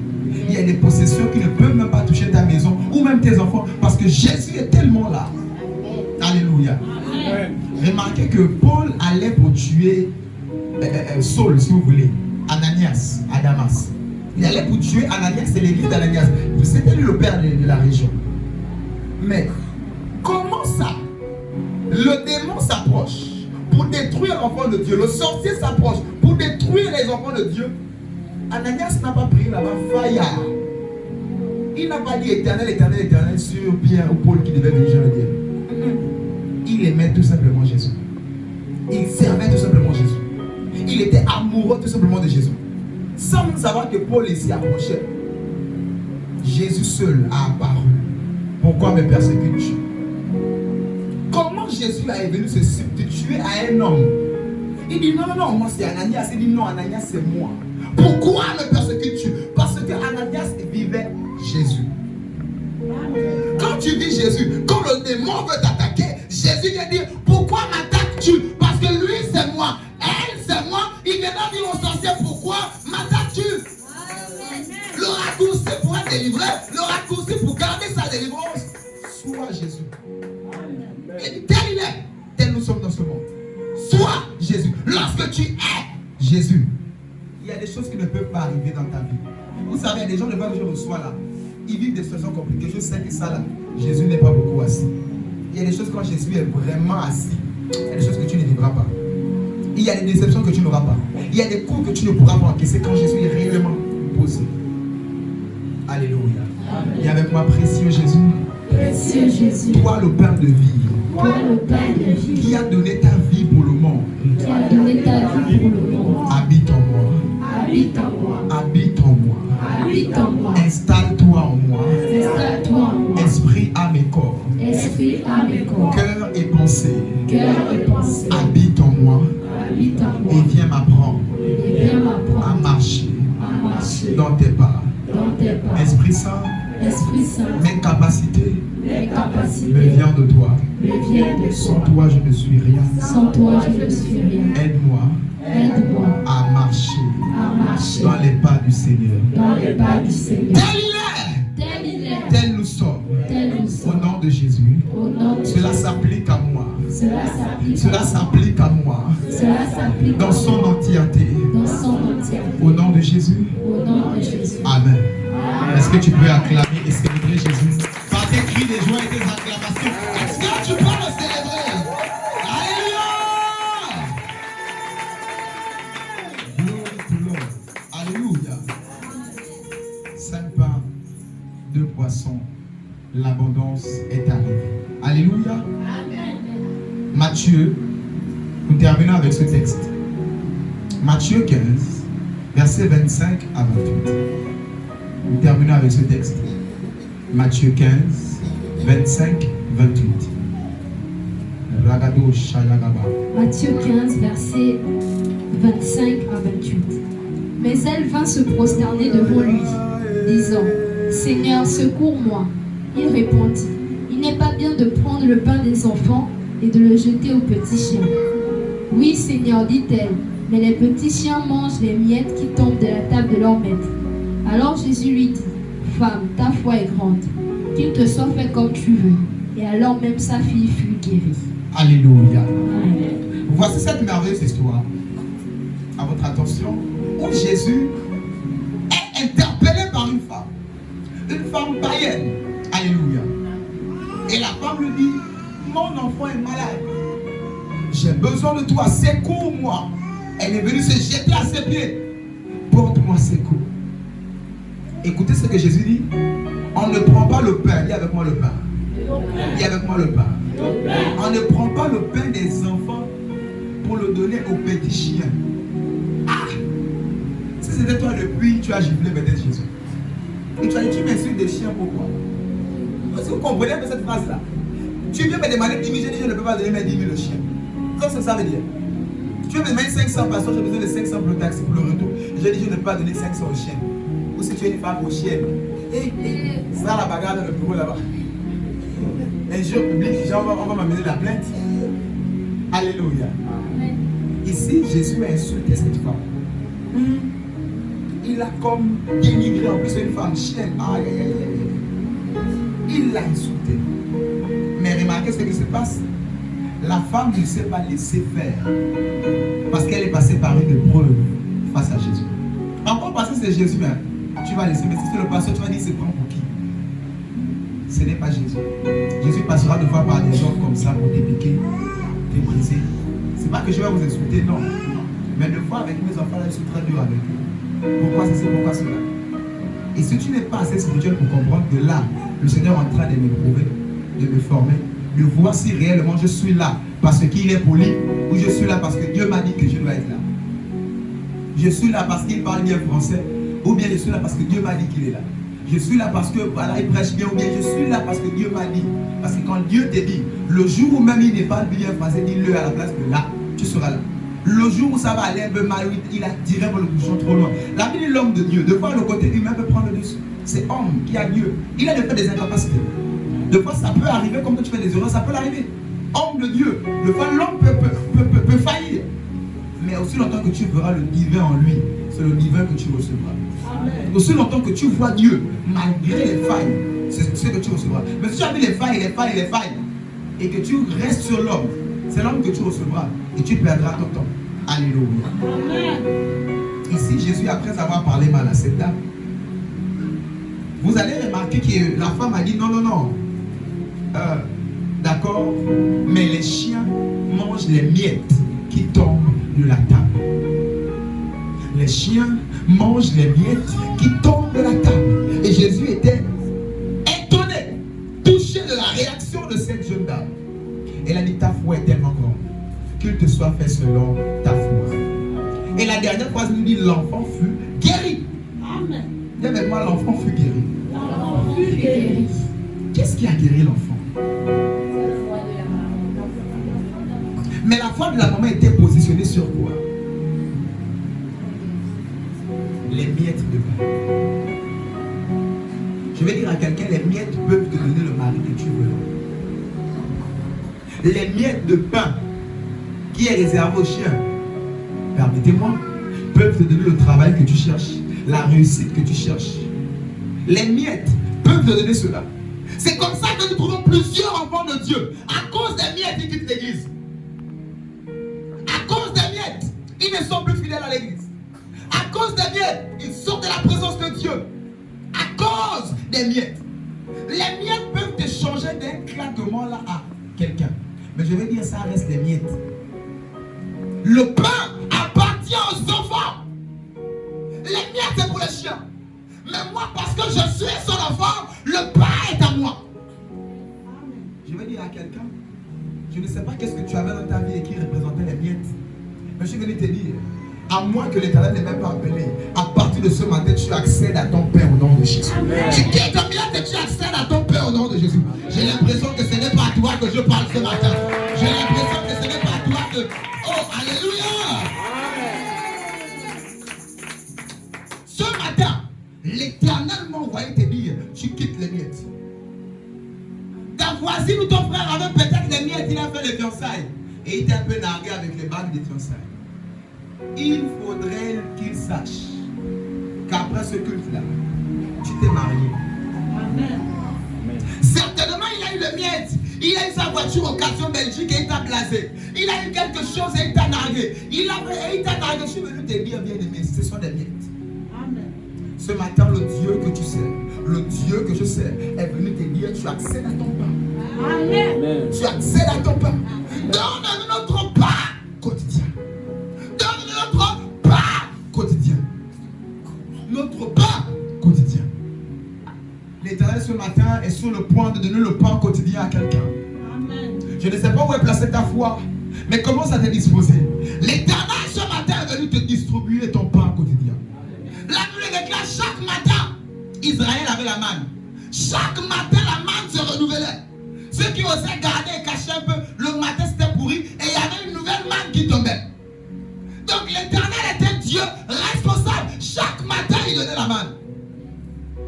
Il y a des possessions qui ne peuvent même pas toucher ta maison ou même tes enfants parce que Jésus est tellement là. Alléluia. Remarquez que Paul allait pour tuer Saul, si vous voulez, Ananias, à Damas. Il allait pour tuer Ananias, c'est l'église d'Ananias. C'était lui le père de la région. Mais comment ça? Le démon s'approche pour détruire l'enfant de Dieu. Le sorcier s'approche pour détruire les enfants de Dieu. Ananias n'a pas pris là-bas fire. Il n'a pas dit éternel, éternel, éternel sur Pierre ou Paul qui devait venir le dire. Il aimait tout simplement Jésus. Il servait tout simplement Jésus. Il était amoureux tout simplement de Jésus. Sans même savoir que Paul s'y approchait. Jésus seul a apparu. Pourquoi me persécutes-tu? Comment Jésus est venu se substituer à un homme? Il dit non, non, non, moi c'est Ananias. Il dit non, Ananias c'est moi. Pourquoi me persécutes-tu? Parce que Ananias vivait Jésus. Quand tu vis Jésus, quand le démon veut t'attaquer, Jésus vient dire pourquoi m'attaques-tu? Parce que lui c'est moi, elle c'est moi. Il vient dire au sorcier pourquoi m'attaques-tu? Le raccourci pour être délivré, le raccourci pour garder sa délivrance, soit Jésus. Et tel il est, tel nous sommes dans ce monde. Sois Jésus. Lorsque tu es Jésus, il y a des choses qui ne peuvent pas arriver dans ta vie. Vous savez, il y a des gens, je reçois là, ils vivent des situations compliquées. Je sais que ça là, Jésus n'est pas beaucoup assis. Il y a des choses quand Jésus est vraiment assis, il y a des choses que tu ne vivras pas. Il y a des déceptions que tu n'auras pas. Il y a des coups que tu ne pourras pas encaisser quand Jésus est réellement posé. Alléluia. Amen. Et avec moi, précieux Jésus. Précieux Jésus. Toi le pain de vie. Toi le pain de vie. Qui a donné ta vie pour le monde. Qui a donné ta vie pour le monde. Habite en moi. Habite en moi. Habite en moi. Habite en moi. Installe-toi en moi. Installe-toi en moi. Esprit, âme et corps. Esprit, âme et corps. Cœur et pensée. Cœur et pensée. Habite en moi. moi habite en moi et viens m'apprendre et viens à m'apprendre marcher à marcher dans tes pas. dans tes pas. Esprit Saint, Esprit Saint, mes capacités mes capacités me viennent de toi. me viennent de Sans toi. toi, je ne suis rien. Sans toi, je ne suis rien. Aide-moi Aide-moi à marcher à marcher dans les pas du Seigneur. dans les pas du Seigneur. Tel il est, Tel il est, tel nous sommes. tel nous Au sommes. nom de Jésus, Au nom de cela Jésus. s'applique à moi. Cela s'applique Cela s'applique à moi Cela s'applique dans son entièreté. dans son entièreté. Au nom de Jésus, Au nom de Jésus. Amen. Est-ce que tu peux acclamer et célébrer Jésus par tes cris de joie et tes acclamations? Est-ce que tu peux le célébrer? Alléluia! Glory to Lord. Alléluia. 5 pains, 2 poissons. L'abondance est arrivée. Alléluia. Matthieu, nous terminons avec ce texte. Matthieu 15, versets 25 à 28. Nous terminons avec ce texte. Matthieu 15, 25, 28. Ragado Shayagaba. Matthieu 15, versets 25 à 28. Mais elle vint se prosterner devant lui, disant, Seigneur, secours-moi. Il répondit, il n'est pas bien de prendre le pain des enfants et de le jeter aux petits chiens. Oui, Seigneur, dit-elle, mais les petits chiens mangent les miettes qui tombent de la table de leur maître. Alors Jésus lui dit, femme, ta foi est grande, qu'il te soit fait comme tu veux. Et alors même sa fille fut guérie. Alléluia. Amen. Voici cette merveilleuse histoire, à votre attention, où Jésus est interpellé par une femme païenne. Alléluia. Et la femme lui dit, mon enfant est malade. J'ai besoin de toi, secours-moi. Elle est venue se jeter à ses pieds. Porte-moi secours. Écoutez ce que Jésus dit. On ne prend pas le pain. Dis avec moi le pain. Dis avec moi le pain. On ne prend pas le pain des enfants pour le donner aux petits chiens. Ah! Si c'était toi depuis, tu as giflé peut-être Jésus. Et tu as dit, tu m'insultes des chiens, pourquoi? Est-ce que vous comprenez un peu cette phrase-là? Tu viens me demander 10 000, je dis, je ne peux pas donner mes 10 000 au chien. Qu'est-ce que ça veut dire? Tu veux me demander 500 parce que j'ai besoin de 500 pour le taxi, pour le retour. Je dis, je ne peux pas donner 500 au chien. Ou si tu es une femme au chien. Ça, la bagarre dans le bureau là-bas. Un jour public, on va m'amener la plainte. Alléluia. Ici, Jésus a insulté cette femme. Il a comme dénigré, en plus c'est une femme chienne. Aïe, aïe, aïe, aïe. Il l'a insulté. Mais remarquez ce qui se passe. La femme ne s'est pas laissée faire. Parce qu'elle est passée par une épreuve face à Jésus. Encore parce que c'est Jésus, hein, tu vas laisser. Mais si c'est le pasteur, tu vas dire c'est prend pour qui? Ce n'est pas Jésus. Jésus passera de fois par des gens comme ça pour te piquer, te briser. C'est pas que je vais vous insulter, non. Mais de fois avec mes enfants, là, je suis très dur avec eux. Pourquoi c'est pourquoi cela? Et si tu n'es pas assez spirituel pour comprendre que là, le Seigneur est en train de me prouver, de me former, de voir si réellement je suis là parce qu'il est poli ou je suis là parce que Dieu m'a dit que je dois être là. Je suis là parce qu'il parle bien français ou bien je suis là parce que Dieu m'a dit qu'il est là. Je suis là parce que voilà, il prêche bien ou bien je suis là parce que Dieu m'a dit. Parce que quand Dieu te dit, le jour où même il n'est pas bien français, dis-le à la place de là, tu seras là. Le jour où ça va aller un peu mal, il a tiré le bouchon trop loin. La vie de l'homme de Dieu, de fois le côté humain peut prendre le dessus. C'est homme qui a Dieu. Il a des incapacités. De fois ça peut arriver comme tu fais des erreurs, ça peut l'arriver. Homme de Dieu, de fois l'homme peut faillir. Mais aussi longtemps que tu verras le divin en lui, c'est le divin que tu recevras. Amen. Aussi longtemps que tu vois Dieu, malgré les failles, c'est ce que tu recevras. Mais si tu as vu les failles, et que tu restes sur l'homme, c'est l'homme que tu recevras et tu perdras ton temps. Alléluia. Amen. Ici, Jésus, après avoir parlé mal à cette dame, vous allez remarquer que la femme a dit non. D'accord, mais les chiens mangent les miettes qui tombent de la table. Les chiens mangent les miettes qui tombent de la table. Et Jésus était étonné, touché de la réaction de cette jeune dame. Elle a dit, ta foi est tellement grande qu'il te soit fait selon ta foi. Et la dernière phrase nous dit, l'enfant fut guéri. Amen. Dis avec moi, l'enfant fut guéri. L'enfant fut guéri. Qu'est-ce qui a guéri l'enfant? Mais la foi de la maman était positionnée sur quoi? Les miettes de pain. Je vais dire à quelqu'un, les miettes peuvent te donner le mari que tu veux. Les miettes de pain qui est réservé aux chiens, permettez-moi, peuvent te donner le travail que tu cherches, la réussite que tu cherches. Les miettes peuvent te donner cela. C'est comme ça que nous trouvons plusieurs enfants de Dieu. À cause des miettes, ils quittent l'église. À cause des miettes, ils ne sont plus fidèles à l'église. À cause des miettes, ils sortent de la présence de Dieu. À cause des miettes. Les miettes peuvent te changer d'un claquement là à quelqu'un. Mais je vais dire, ça reste des miettes. Le pain appartient aux enfants. Les miettes, c'est pour les chiens. Mais moi, parce que je suis son enfant, le pain est à moi. Je vais dire à quelqu'un, je ne sais pas qu'est-ce que tu avais dans ta vie et qui représentait les miettes. Mais je suis venu te dire, à moins que l'Éternel n'ait même pas appelé, à partir de ce matin, tu accèdes à ton Père au nom de Jésus. Amen. Tu quittes ton miettes et tu accèdes à ton Père au nom de Jésus. J'ai l'impression que ce n'est pas à toi que je parle ce matin. J'ai l'impression que ce n'est pas à toi que... Oh, alléluia! Ce matin, l'Éternel m'a envoyé te dire, tu quittes les miettes. Ta voisine ou ton frère avait peut-être les miettes, il a fait les fiançailles. Et il était un peu nargué avec les bagues des fiançailles. Il faudrait qu'il sache qu'après ce culte-là, tu t'es marié. Amen. Certainement, il a eu le miettes. Il a eu sa voiture occasion Belgique et il t'a blasé. Il a eu quelque chose et il t'a nargué. Il t'a nargué. Je suis venu te dire, bien aimé, ce sont des miettes. Amen. Ce matin, le Dieu que tu sais, le Dieu que je sais, est venu te dire, tu accèdes à ton pain. Amen. Tu accèdes à ton pain. Donne notre pain quotidien. Donne notre pain quotidien. Notre pain quotidien. L'Éternel ce matin est sur le point de donner le pain quotidien à quelqu'un. Amen. Je ne sais pas où est placée ta foi, mais commence à te disposer. L'Éternel ce matin est venu te distribuer ton pain quotidien. La Bible déclare chaque matin, Israël avait la manne. Chaque matin, la manne se renouvelait. Ceux qui osaient garder et cacher un peu, le matin c'était pourri et il y avait une nouvelle manne qui tombait. Donc l'Éternel était Dieu responsable. Chaque matin, il donnait la manne.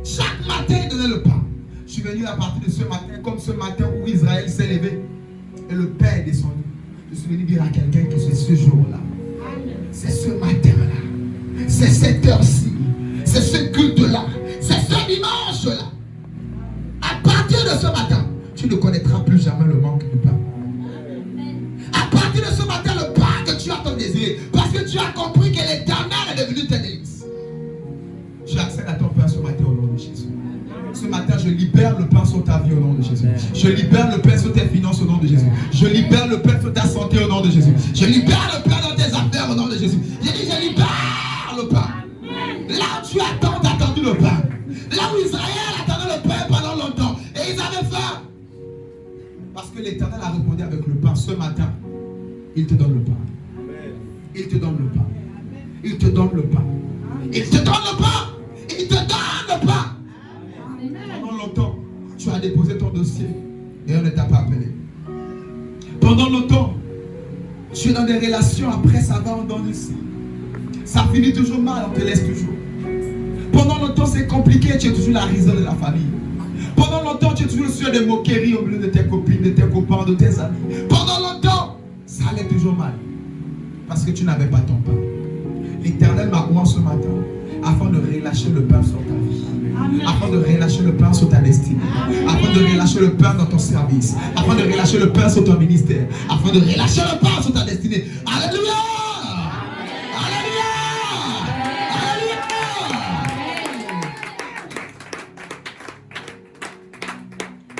Chaque matin, il donnait le pain. Je suis venu à partir de ce matin, comme ce matin où Israël s'est levé et le pain est descendu. Je suis venu dire à quelqu'un que c'est ce jour-là. C'est ce matin-là. C'est cette heure-ci. C'est ce culte-là. C'est ce dimanche-là. À partir de ce matin, tu ne connaîtras plus jamais le manque de pain. À partir de ce matin, le pain que tu as ton désir, parce que tu as compris que l'Éternel est devenu ta délice. Tu accèdes à ton pain ce matin au nom de Jésus. Ce matin, je libère le pain sur ta vie au nom de Jésus. Je libère le pain sur tes finances au nom de Jésus. Je libère le pain sur ta santé au nom de Jésus. Je libère le pain dans tes affaires au nom de Jésus. J'ai dit, je libère le pain. Là où tu as tant attendu le pain. Là où Israël attendait le pain pendant longtemps. Et ils avaient faim. Parce que l'Éternel a répondu avec le pain. Ce matin, il te donne le pain. Il te donne le pain. Il te donne le pain. Il te donne le pain. Il te donne le pain. Pendant longtemps, tu as déposé ton dossier et on ne t'a pas appelé. Pendant longtemps, tu es dans des relations, après ça va en dents de scie. Ça finit toujours mal, on te laisse toujours. Pendant longtemps, c'est compliqué, tu es toujours la risée de la famille. Pendant longtemps, tu es toujours sur des moqueries au milieu de tes copines, de tes copains, de tes amis. Pendant longtemps, ça allait toujours mal. Parce que tu n'avais pas ton pain. L'Éternel m'a oint ce matin afin de relâcher le pain sur ta vie. Amen. Afin de relâcher le pain sur ta destinée. Amen. Afin de relâcher le pain dans ton service. Afin de relâcher le pain sur ton ministère. Afin de relâcher le pain sur ta destinée. Alléluia! Alléluia! Alléluia!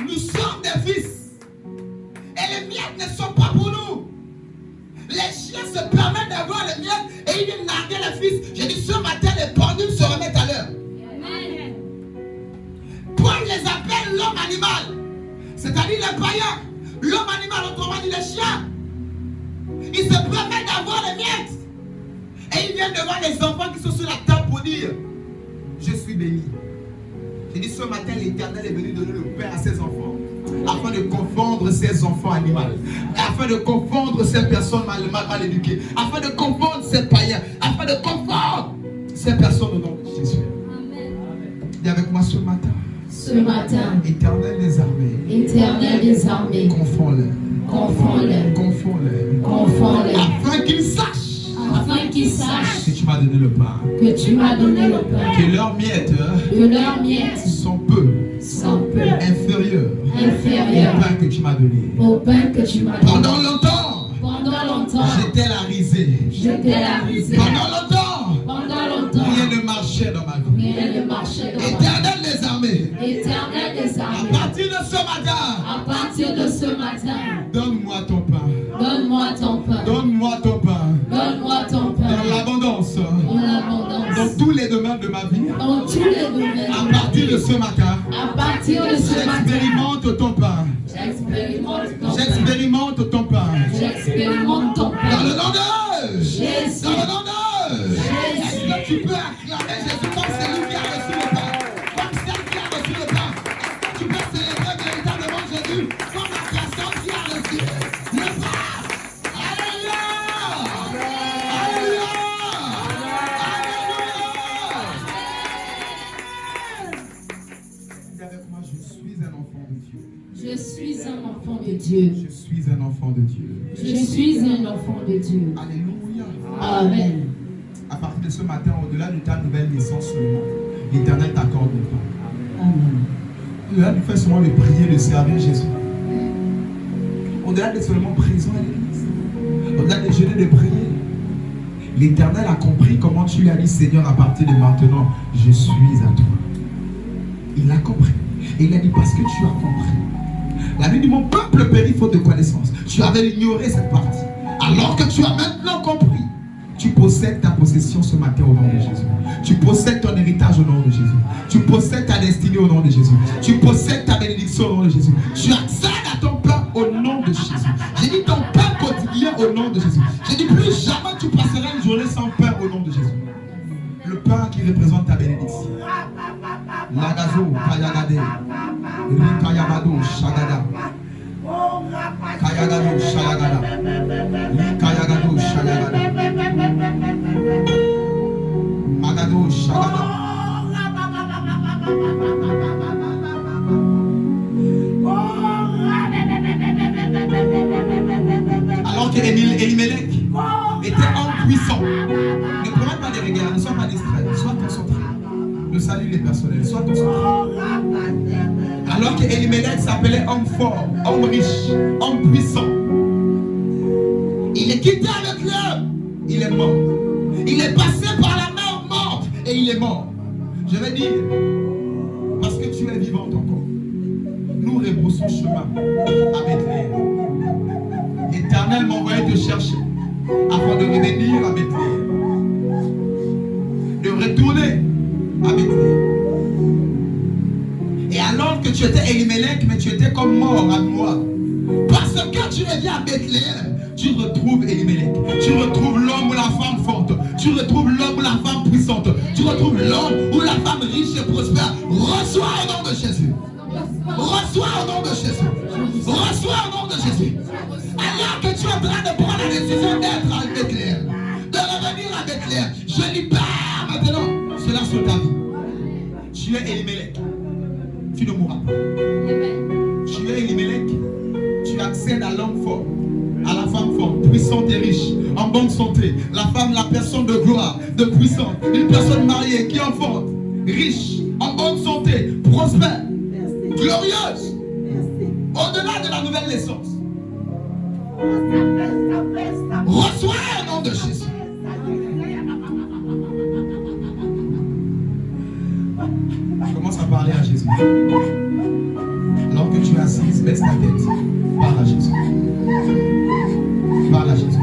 Nous sommes des fils. Et les miettes ne sont pas pour nous. Les chiens se permettent d'avoir les miettes et ils viennent narguer les fils. J'ai dit ce matin, les pendules se remettent à l'heure. Pourquoi ils les appellent l'homme animal? C'est-à-dire les païens. L'homme animal, autrement dit les chiens. Ils se permettent d'avoir les miettes. Et ils viennent devant les enfants qui sont sur la table pour dire je suis béni. J'ai dit ce matin, l'Éternel est venu donner le pain à ses enfants. afin de confondre ces enfants animaux, afin de confondre ces personnes mal éduquées, afin de confondre ces païens, afin de confondre ces personnes au nom de Jésus. Dis avec moi ce matin. Ce matin, Éternel des armées, Éternel des armées, confonds-les, confonds-les, confonds-les, confonds-les, afin qu'ils sachent afin qu'ils sachent que tu m'as donné le pain, que tu m'as donné le pain, que leurs miettes sont peu inférieurs au inférieurs pain que tu m'as donné. au pain que tu m'as donné. Pendant longtemps, j'étais la risée. Pendant longtemps, rien ne marchait dans ma vie. Éternel des armées, à partir de ce matin, donne-moi ton pain. Donne-moi ton pain. Donne-moi ton pain. Donne-moi ton pain. Dans l'abondance. Dans l'abondance. Dans tous les domaines de ma vie. Dans tous les domaines. À partir de ce matin, À partir de ce matin, j'expérimente ton pain. j'expérimente ton pain. J'expérimente ton pain. J'expérimente ton Dans pain. le nom de Jésus. Dans le nom de Est-ce que tu peux acclamer Jésus comme celui qui a reçu le pain? Comme celle qui a reçu le pain? Est-ce que tu peux célébrer véritablement Jésus comme la personne qui a reçu le pain? Alléluia! Alléluia! Alléluia! Dis avec moi, je suis un enfant de Dieu. Je suis un enfant de Dieu. Je suis un enfant de Dieu. Je suis un enfant de Dieu. Alléluia. Amen. À partir de ce matin, au-delà de ta nouvelle naissance seulement, l'Éternel t'accorde le pain. Amen. Au-delà de faire seulement de prier, de servir Jésus. Au-delà de seulement présent à l'église. Au-delà de jeûner, de prier. L'Éternel a compris comment tu lui as dit, Seigneur, à partir de maintenant, je suis à toi. Il a compris. Et il a dit, parce que tu as compris. La Bible dit, mon peuple périt faute de connaissance. Tu avais ignoré cette partie. Alors que tu as maintenant compris, tu possèdes ta possession ce matin au nom de Jésus. Tu possèdes ton héritage au nom de Jésus. Tu possèdes ta destinée au nom de Jésus. Tu possèdes ta bénédiction au nom de Jésus. Tu accèdes à ton pain au nom de Jésus. J'ai dit ton pain quotidien au nom de Jésus. J'ai dit plus jamais tu passeras une journée sans pain au nom de Jésus. Le pain qui représente ta bénédiction. Lagazo, Kayagade, Rikayabado, Shagada. Kayagado, Shagada. Kayagado, Shagada. Magado, Shagada. Alors que Elimelech était homme puissant. Ne prenez pas des regards, ne sois pas distrait, sois concentré. Le salut est personnel, sois concentré. Alors que Elimelech s'appelait homme fort, homme riche, homme puissant. Il est quitté avec l'homme, il est mort. Il est passé par la mer morte et il est mort. Je vais dire, parce que tu es vivante encore, nous rebroussons chemin à Bethléem. L'Éternel m'a envoyé te chercher afin de revenir à Bethléem, de retourner à Bethléem. Et alors que tu étais Elimelech, mais tu étais comme mort à moi. Parce que tu reviens à Bethléem, tu retrouves Elimelech. Tu retrouves l'homme ou la femme forte. Tu retrouves l'homme ou la femme puissante. Tu retrouves l'homme ou la femme riche et prospère. Reçois au nom de Jésus. Reçois au nom de Jésus. Reçois au nom de Jésus. Alors que tu es en train de prendre la décision d'être à Bethléem, de revenir à Bethléem, je libère maintenant cela sur ta vie. Tu es Elimelech. Tu ne mourras pas. Tu es Elimelech. Tu accèdes à l'homme fort, à la femme forte, puissante et riche, en bonne santé. La femme, la personne de gloire, de puissance. Une personne mariée qui enfante, riche, en bonne santé, prospère, glorieuse. Au-delà de la nouvelle naissance. Reçois au nom de Jésus. Commence à parler à Jésus. Alors que tu es assise, baisse ta tête. Parle à Jésus. Parle à Jésus.